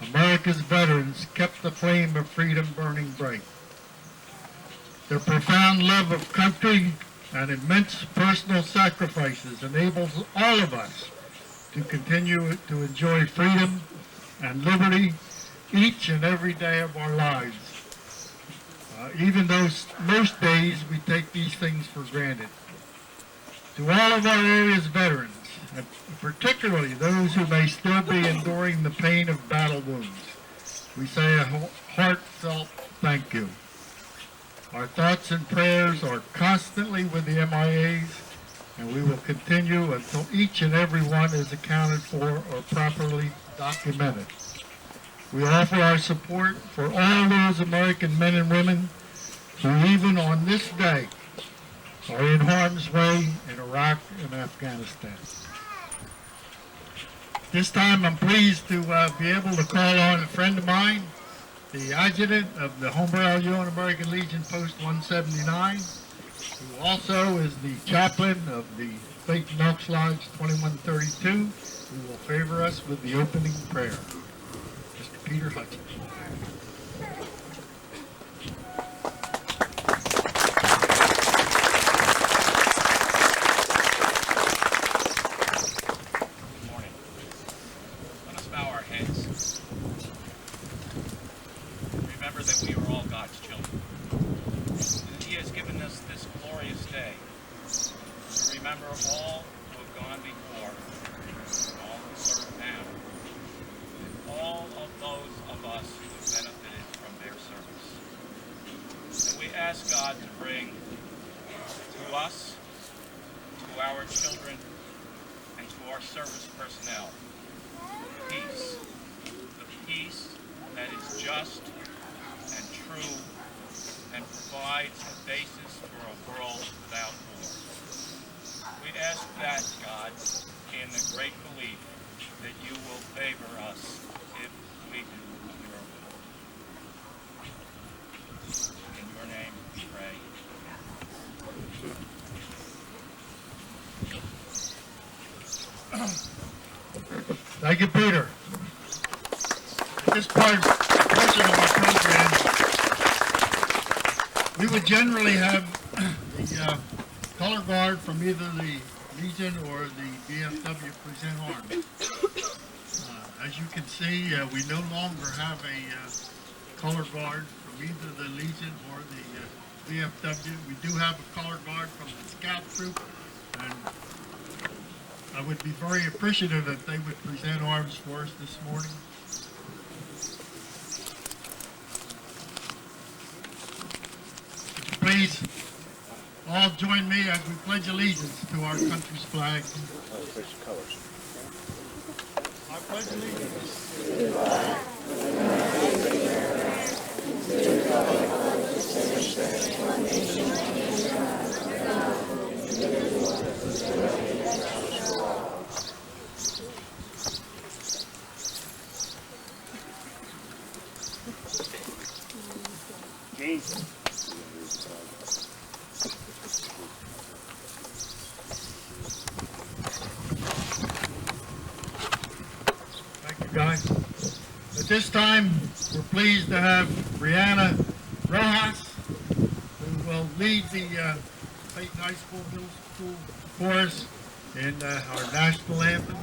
America's veterans kept the flame of freedom burning bright. Their profound love of country and immense personal sacrifices enables all of us to continue to enjoy freedom and liberty each and every day of our lives. Even though most days we take these things for granted. To all of our area's veterans, and particularly those who may still be enduring the pain of battle wounds, we say a heartfelt thank you. Our thoughts and prayers are constantly with the MIAs, and we will continue until each and every one is accounted for or properly documented. We offer our support for all those American men and women who even on this day are in harm's way in Iraq and Afghanistan. This time I'm pleased to be able to call on a friend of mine, the adjutant of the Homer L. Ewan American Legion Post 179, who also is the chaplain of the Clayton Elks Lodge 2132, who will favor us with the opening prayer. Mr. Peter Hutchins. Remember that we are all God's children. And He has given us this glorious day to remember all who have gone before, all who serve now, and all of those of us who have benefited from their just and true and provides a basis for a world without war. We ask that, God, in the great belief that you will favor us if we do your will. In your name we pray. Thank you, Peter. At this portion of our program, we would generally have the color guard from either the Legion or the VFW present arms. As you can see, we no longer have a color guard from either the Legion or the VFW. We do have a color guard from the Scout Troop, and I would be very appreciative if they would present arms for us this morning. Please all join me as we pledge allegiance to our country's flag. I pledge allegiance to the flag of the United States, to the republic which stands one nation under God, indivisible, with liberty and justice for all. Jesus. Guys. At this time, we're pleased to have Brianna Rojas, who will lead the State High School Middle School chorus in our national anthem.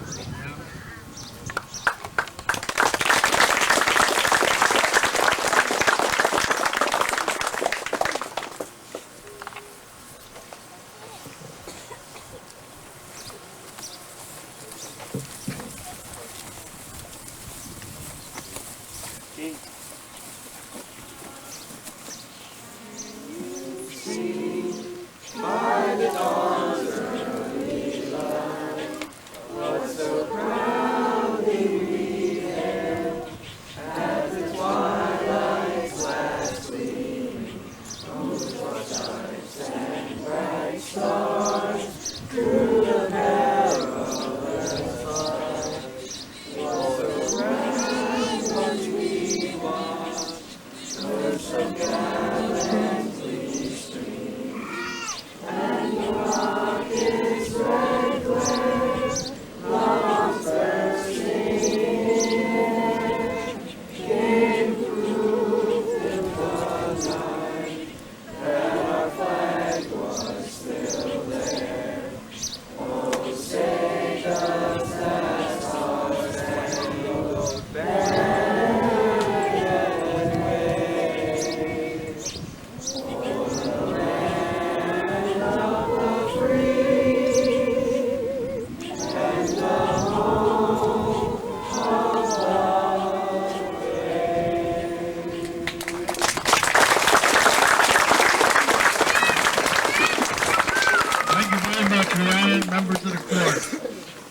Members of the court,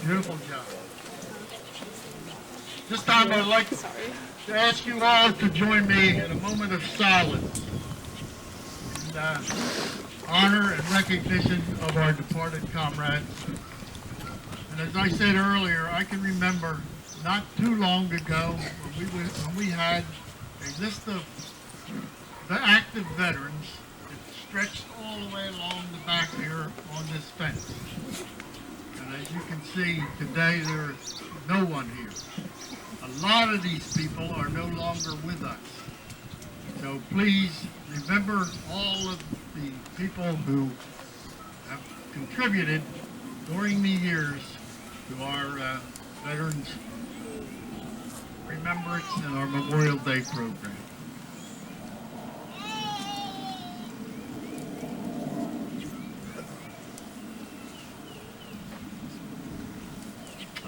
beautiful job. This time I'd like to ask you all to join me in a moment of silence in honor and recognition of our departed comrades. And as I said earlier, I can remember not too long ago when we had a list of the active veterans that stretched all the way along the back here on this fence. And as you can see, today there is no one here. A lot of these people are no longer with us. So please remember all of the people who have contributed during the years to our Veterans Remembrance and our Memorial Day program.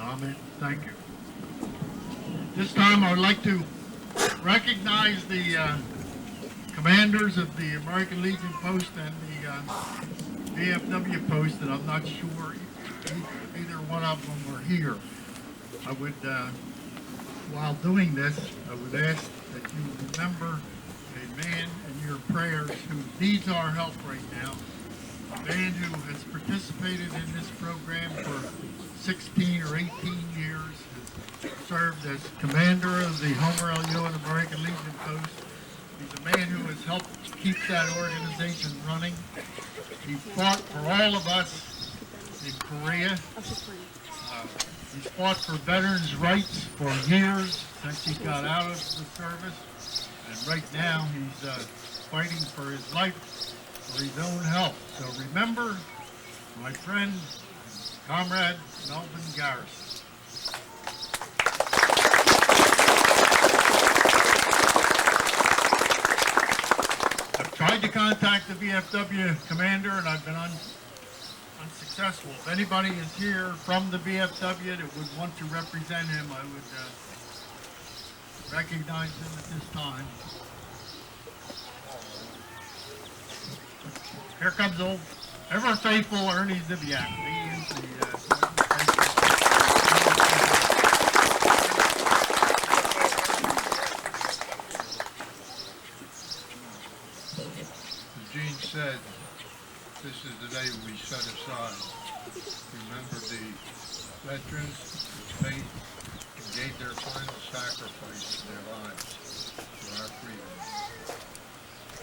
Amen. Thank you. This time I would like to recognize the commanders of the American Legion Post and the VFW Post, and I'm not sure either one of them are here. I would while doing this, I would ask that you remember a man in your prayers who needs our help right now. A man who has participated in this program for 16 or 18 years, has served as commander of the Homer L. Ewan American Legion Post. He's a man who has helped keep that organization running. He fought for all of us in Korea. He's fought for veterans' rights for years since he got out of the service. And right now he's fighting for his life, for his own health. So remember my friend, Comrade Melvin Garrison. I've tried to contact the VFW commander and I've been unsuccessful. If anybody is here from the VFW that would want to represent him, I would recognize him at this time. Here comes old, ever faithful Ernie Ziviak. He is the as Gene said, this is the day we set aside to remember the veterans who faith and gave their final sacrifice of their lives for our freedom.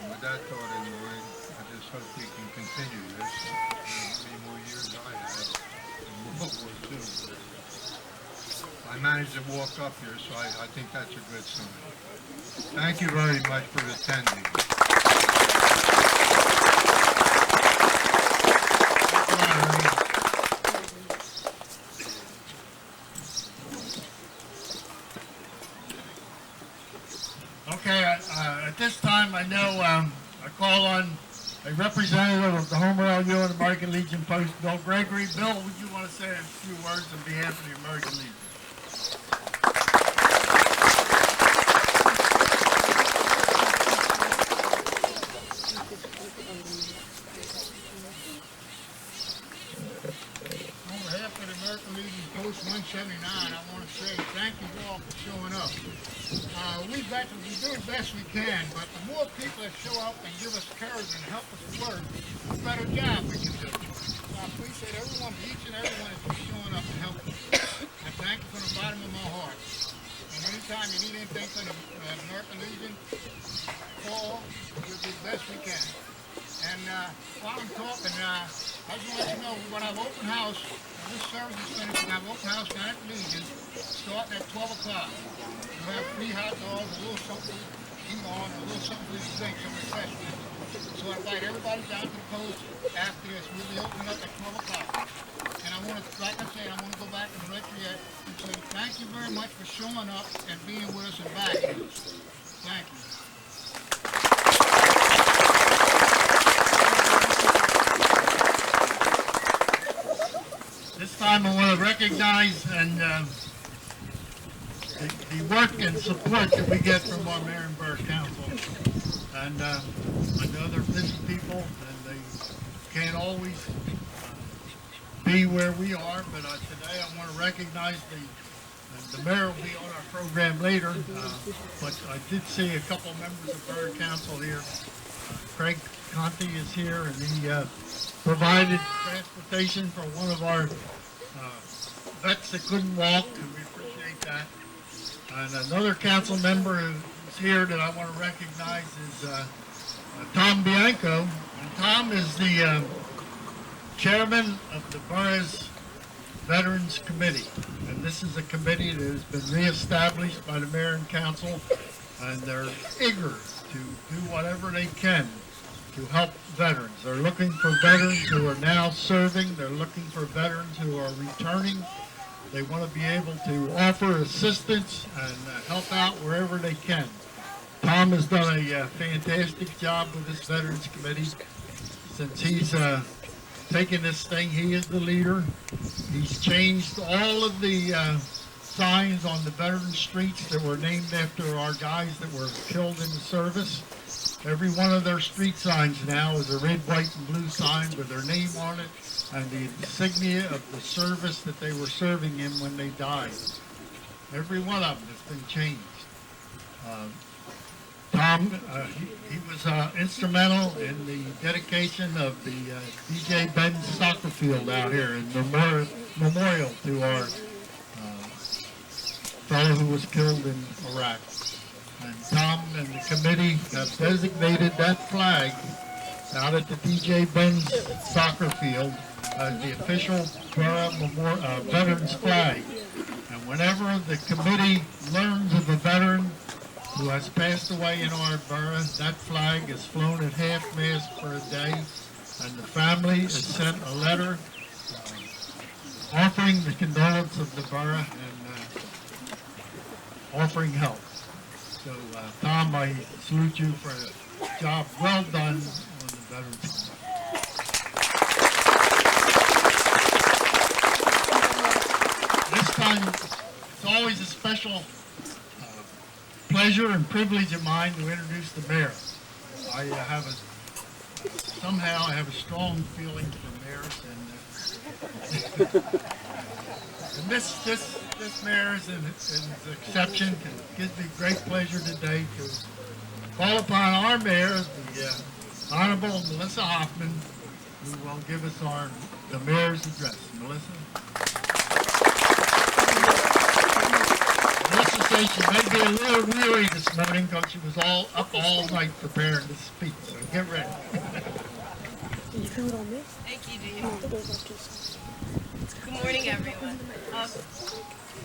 And with that thought in mind, I just hope we can continue this. How many more years I have in World War II. I managed to walk up here, so I think that's a good sign. Thank you very much for attending. Okay, at this time I know I call on a representative of the Homer L. Ewan American Legion Post, Bill Gregory. Bill, would you want to say a few words on behalf of the American Legion? On behalf of the American Legion Post 179, I want to say thank you all for showing up. We veterans, we do the best we can, but the more people that show up and give us courage and help us work, the better job we can do. So I appreciate everyone, each and everyone that's showing up and helping us. I thank you from the bottom of my heart. And anytime you need anything from the American Legion, call, we'll do the best we can. And while I'm talking, I just want to let you know, when I have open house, when this service is finished, we have open house down at the Legion, starting at 12 o'clock. We have free hot dogs, a little something to eat on, a little something to drink, some refreshments. So I invite everybody down to the post after this. We'll be opening up at 12 o'clock. And I want to, like I said, I want to go back and reiterate and say thank you very much for showing up and being with us and backing us. Thank you. This time I want to recognize and the work and support that we get from our Marienburg Council. And I know they're busy people and they can't always be where we are, but today I want to recognize the mayor will be on our program later, but I did see a couple members of Borough Council here. Craig Conti is here and he provided transportation for one of our vets that couldn't walk, and we appreciate that. And another council member who's here that I want to recognize is Tom Bianco. And Tom is the chairman of the borough's Veterans Committee. And this is a committee that has been reestablished by the mayor and council, and they're eager to do whatever they can to help veterans. They're looking for veterans who are now serving. They're looking for veterans who are returning. They want to be able to offer assistance and help out wherever they can. Tom has done a fantastic job with this Veterans Committee. Since he's taken this thing, he is the leader. He's changed all of the signs on the veteran streets that were named after our guys that were killed in the service. Every one of their street signs now is a red, white, and blue sign with their name on it and the insignia of the service that they were serving in when they died. Every one of them. been changed. Tom, he was instrumental in the dedication of the DJ Benz soccer field out here in memorial to our fellow who was killed in Iraq. And Tom and the committee have designated that flag out at the DJ Benz soccer field as the official borough veterans flag. And whenever the committee learns of a veteran who has passed away in our borough, that flag is flown at half-mast for a day, and the family is sent a letter offering the condolence of the borough and offering help. So, Tom, I salute you for a job well done on the Veterans. This time, it's always a special pleasure and privilege of mine to introduce the mayor. I have a strong feeling for mayors, and this mayor is an exception. It gives me great pleasure today to call upon our mayor, the Honorable Melissa Hoffman, who will give us the mayor's address. Melissa? Melissa says she may be a little weary this morning because she was up all night preparing to speak, so get ready. Thank you, Dean. Good morning, everyone.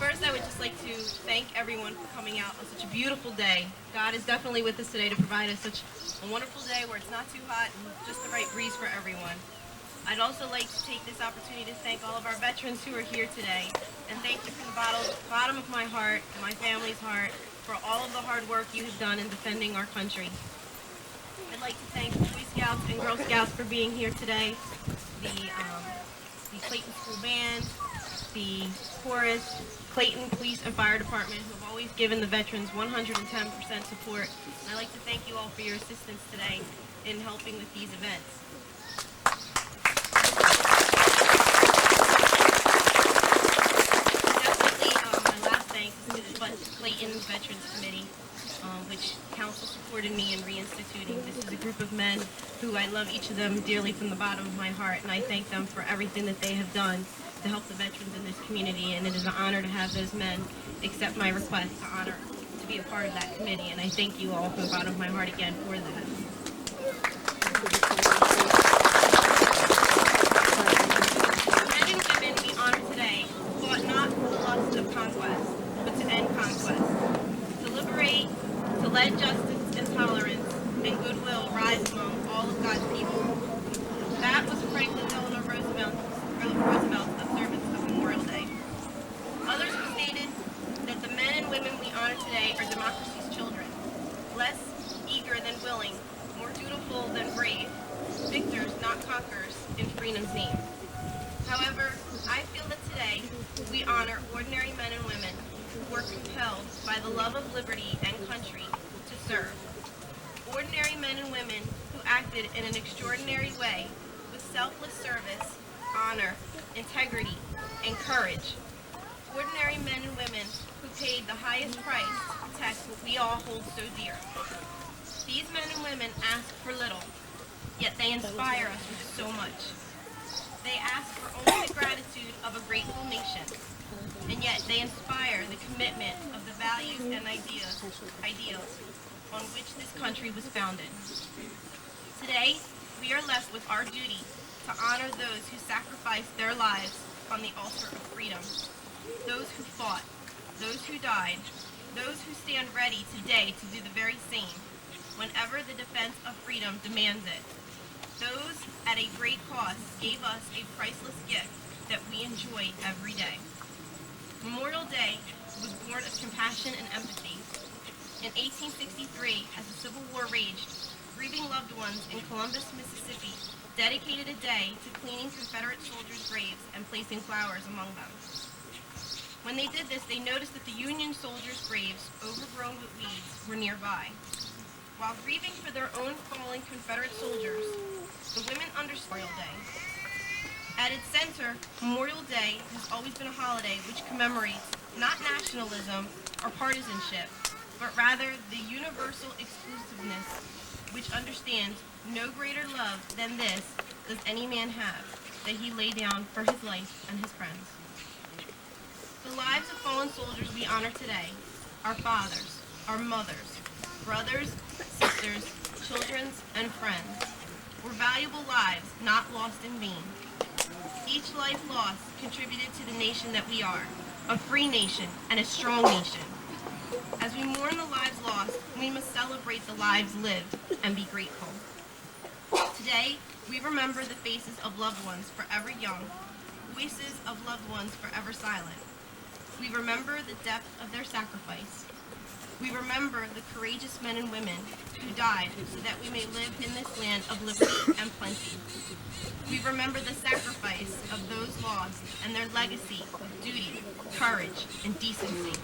First, I would just like to thank everyone for coming out on such a beautiful day. God is definitely with us today to provide us such a wonderful day where it's not too hot and just the right breeze for everyone. I'd also like to take this opportunity to thank all of our veterans who are here today, and thank you from the bottom of my heart and my family's heart for all of the hard work you have done in defending our country. I'd like to thank the Boy Scouts and Girl Scouts for being here today, the Clayton School Band, the chorus, Clayton Police and Fire Department, who have always given the veterans 110% support. And I'd like to thank you all for your assistance today in helping with these events. Definitely, my last thanks is to the Clayton Veterans Committee, which council supported me in reinstituting. This is a group of men who I love each of them dearly from the bottom of my heart, and I thank them for everything that they have done to help the veterans in this community, and it is an honor to have those men accept my request to be a part of that committee, and I thank you all from the bottom of my heart again for that. Men and women we honor today fought not for the lust of conquest, but to end conquest, to liberate, to let justice and tolerance and goodwill rise among all of God's people. That was Franklin Delano Roosevelt's observance of Memorial Day. Others have stated that the men and women we honor today are democracy's children, less eager than willing, more dutiful than brave, victors, not conquerors, in freedom's name. However, I feel that today we honor ordinary men and women who were compelled by the love of liberty and country to serve. Ordinary men and women who acted in an extraordinary way with selfless service, honor, integrity, and courage. Ordinary men and women who paid the highest price to protect what we all hold so dear. These men and women ask for little, yet they inspire us with so much. They ask for only the gratitude of a grateful nation, and yet they inspire the commitment of the values and ideals on which this country was founded. Today, we are left with our duty to honor those who sacrificed their lives on the altar of freedom, those who fought, those who died, those who stand ready today to do the very same whenever the defense of freedom demands it. Those at a great cost gave us a priceless gift that we enjoy every day. Memorial Day was born of compassion and empathy. In 1863, as the Civil War raged, grieving loved ones in Columbus, Mississippi, dedicated a day to cleaning Confederate soldiers' graves and placing flowers among them. When they did this, they noticed that the Union soldiers' graves, overgrown with weeds, were nearby. While grieving for their own fallen Confederate soldiers, the women understood Memorial Day. At its center, Memorial Day has always been a holiday which commemorates not nationalism, or partisanship, but rather the universal exclusiveness which understands no greater love than this does any man have, that he lay down for his life and his friends. The lives of fallen soldiers we honor today, our fathers, our mothers, brothers, sisters, children, and friends, were valuable lives not lost in vain. Each life lost contributed to the nation that we are, a free nation and a strong nation. As we mourn the lives lost, we must celebrate the lives lived and be grateful. Today, we remember the faces of loved ones forever young, voices of loved ones forever silent. We remember the depth of their sacrifice. We remember the courageous men and women who died so that we may live in this land of liberty and plenty. We remember the sacrifice of those lost and their legacy of duty, courage, and decency.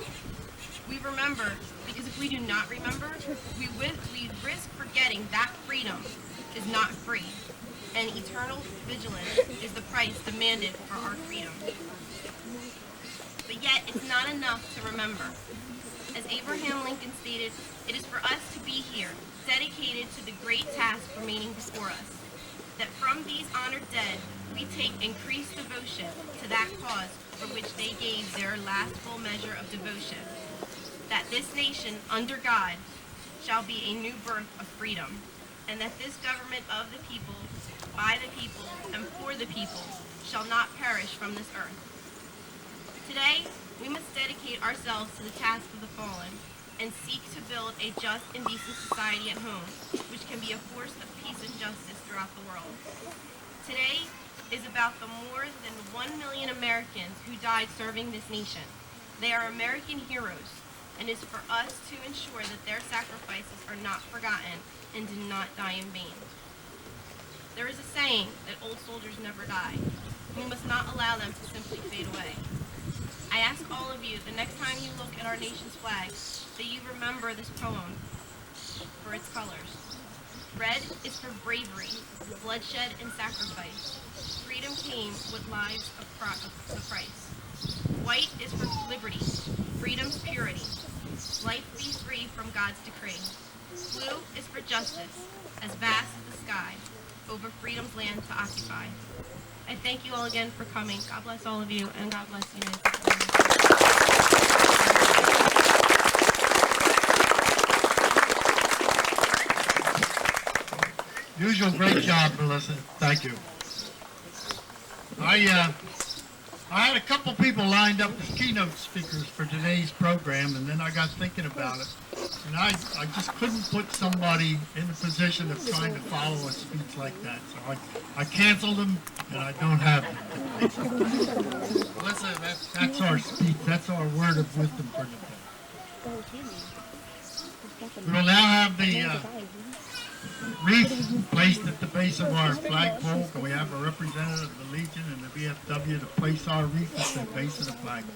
We remember because if we do not remember, we risk forgetting that freedom is not free, and eternal vigilance is the price demanded for our freedom. But yet, it's not enough to remember. As Abraham Lincoln stated, it is for us to be here, dedicated to the great task remaining before us, that from these honored dead, we take increased devotion to that cause for which they gave their last full measure of devotion, that this nation, under God, shall be a new birth of freedom, and that this government of the people, by the people, and for the people, shall not perish from this earth. Today, we must dedicate ourselves to the task of the fallen, and seek to build a just and decent society at home, which can be a force of peace and justice throughout the world. Today is about the more than 1 million Americans who died serving this nation. They are American heroes, and it is for us to ensure that their sacrifices are not forgotten and do not die in vain. There is a saying that old soldiers never die. We must not allow them to simply fade away. I ask all of you, the next time you look at our nation's flag, that you remember this poem for its colors. Red is for bravery, bloodshed, and sacrifice. Freedom came with lives of the price. White is for liberty, freedom's purity. Life be free from God's decree. Blue is for justice, as vast as the sky, over freedom's land to occupy. I thank you all again for coming. God bless all of you, and God bless the United States. Usual great job, Melissa. Thank you. I had a couple people lined up as keynote speakers for today's program, and then I got thinking about it. And I just couldn't put somebody in the position of trying to follow a speech like that. So I canceled them, and I don't have them. Melissa, that's our speech. That's our word of wisdom for today. We will now have the wreath placed at the base of our flagpole. Can we have a representative of the Legion and the VFW to place our wreath at the base of the flagpole?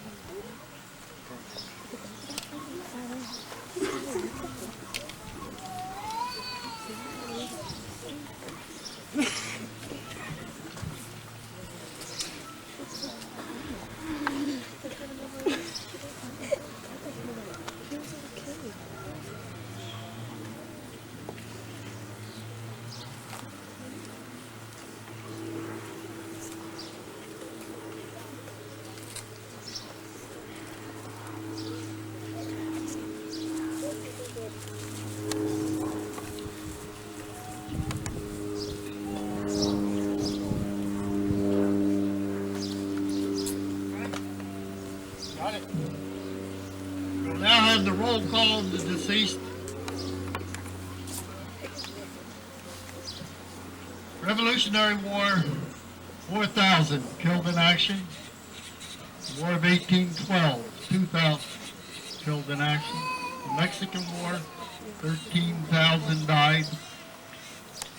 The roll call of the deceased. Revolutionary War, 4,000 killed in action. The War of 1812, 2,000 killed in action. The Mexican War, 13,000 died.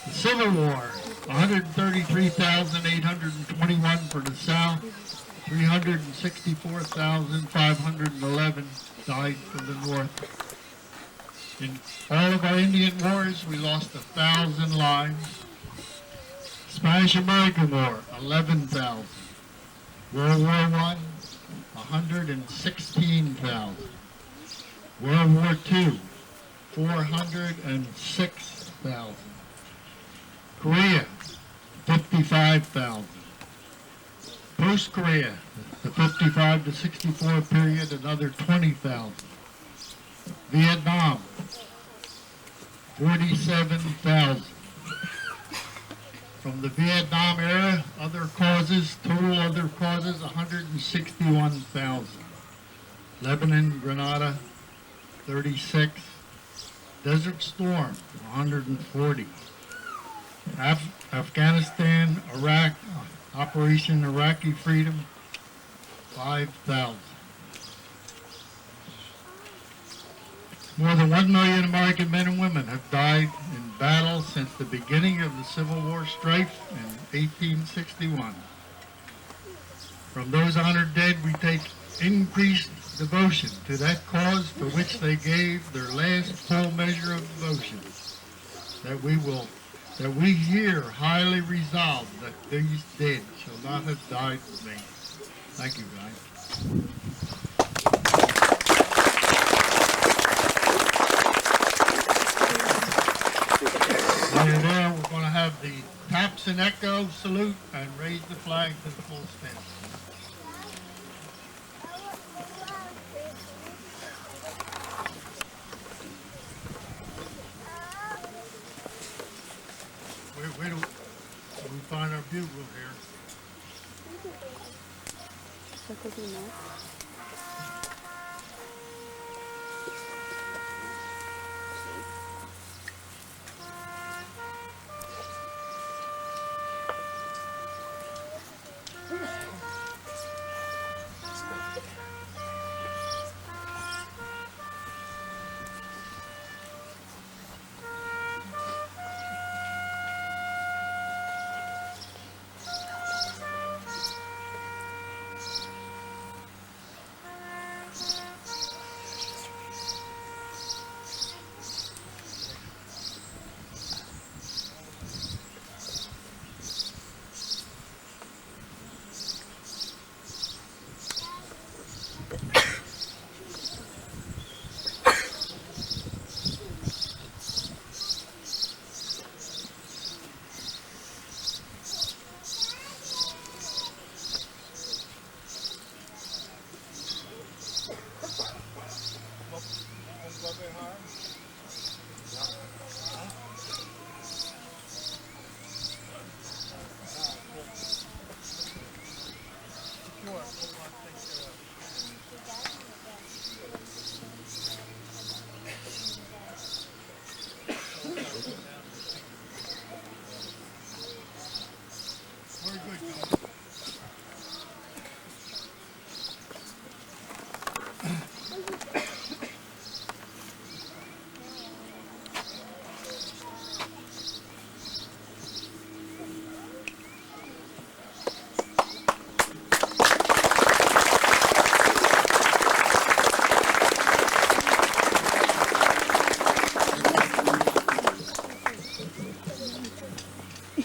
The Civil War, 133,821 for the South, 364,511 died for the North. In all of our Indian wars, we lost 1,000 lives. Spanish-American War, 11,000. World War I, 116,000. World War II, 406,000. Korea, 55,000. Post-Korea, the 55 to 64 period, another 20,000. Vietnam, 47,000. From the Vietnam era, other causes, total other causes, 161,000. Lebanon, Grenada, 36. Desert Storm, 140. Afghanistan, Iraq, Operation Iraqi Freedom, 5,000. More than 1 million American men and women have died in battle since the beginning of the Civil War strife in 1861. From those honored dead, we take increased devotion to that cause for which they gave their last full measure of devotion, that we here highly resolve that these dead shall not have died in vain. Thank you, guys. While you're there, we're going to have the taps and echo salute and raise the flag to the full stand. Where do we find our bugle here?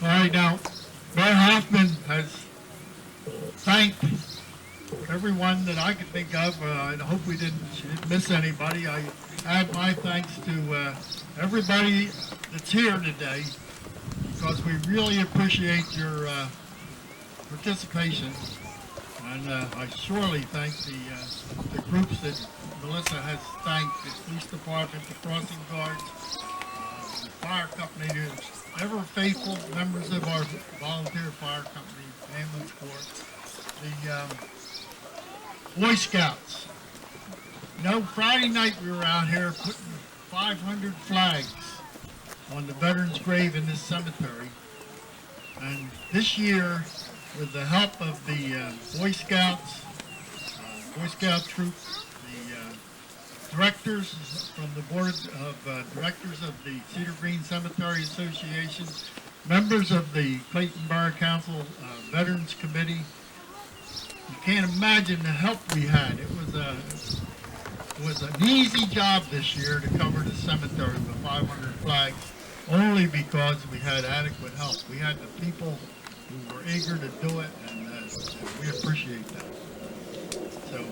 All right, now, Mayor Hoffman has thanked everyone that I could think of. I hope she didn't miss anybody. I add my thanks to everybody that's here today, because we really appreciate your participation. And I surely thank the groups that Melissa has thanked, the police department, the crossing guards, the fire company, ever faithful members of our volunteer fire company, ambulance corps, the Boy Scouts. You know, Friday night we were out here putting 500 flags on the veterans' grave in this cemetery. And this year, with the help of the Boy Scouts, Boy Scout troop, the directors from the board of directors of the Cedar Green Cemetery Association, members of the Clayton Borough Council Veterans Committee, you can't imagine the help we had. It was an easy job this year to cover the cemetery with 500 flags, only because we had adequate help. We had the people who were eager to do it, and we appreciate that. So,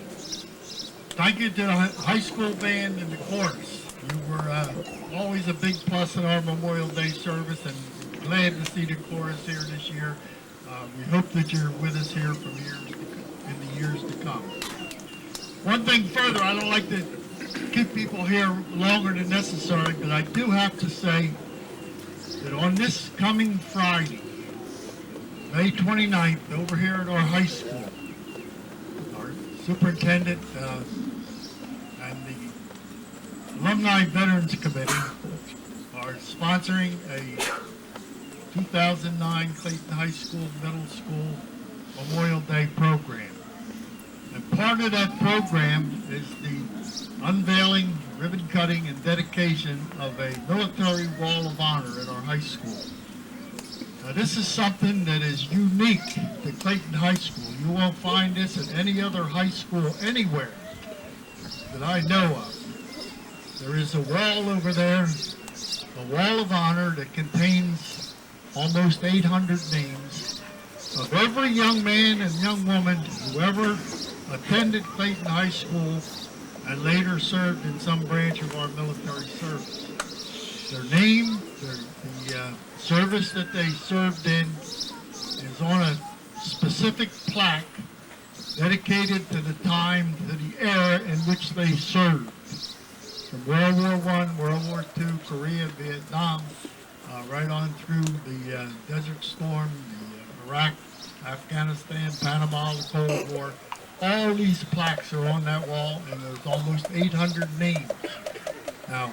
Thank you to the high school band and the chorus. You were always a big plus in our Memorial Day service, and glad to see the chorus here this year. We hope that you're with us here from in the years to come. One thing further, I don't like to keep people here longer than necessary, but I do have to say that on this coming Friday, May 29th, over here at our high school, our superintendent and the Alumni Veterans Committee are sponsoring a 2009 Clayton High School Middle School Memorial Day program. And part of that program is the unveiling, ribbon cutting, and dedication of a military wall of honor at our high school. Now, this is something that is unique to Clayton High School. You won't find this at any other high school anywhere that I know of. There is a wall over there, a wall of honor that contains almost 800 names of every young man and young woman who ever attended Clayton High School and later served in some branch of our military service. Their name, the service that they served in is on a specific plaque dedicated to the time, to the era in which they served. From World War I, World War II, Korea, Vietnam, right on through the Desert Storm, the Iraq, Afghanistan, Panama, the Cold War. All these plaques are on that wall, and there's almost 800 names. Now,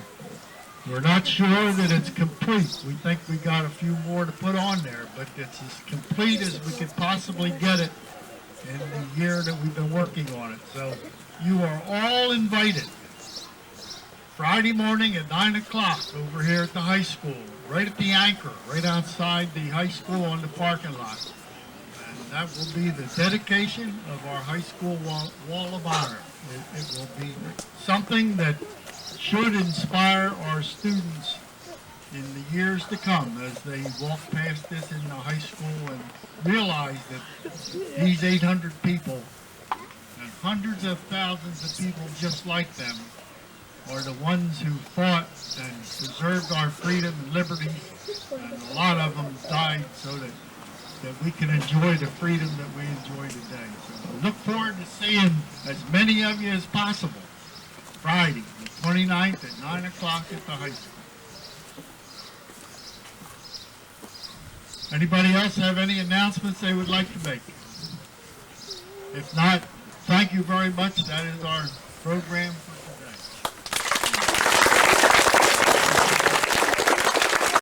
we're not sure that it's complete. We think we got a few more to put on there, but it's as complete as we could possibly get it in the year that we've been working on it. So you are all invited Friday morning at 9 o'clock over here at the high school, right at the Anchor, right outside the high school on the parking lot. And that will be the dedication of our high school wall of honor. It will be something that should inspire our students in the years to come as they walk past this in the high school and realize that these 800 people and hundreds of thousands of people just like them are the ones who fought and preserved our freedom and liberties, and a lot of them died so that we can enjoy the freedom that we enjoy today. So I look forward to seeing as many of you as possible Friday, the 29th at 9 o'clock at the high school. Anybody else have any announcements they would like to make? If not, thank you very much. That is our program for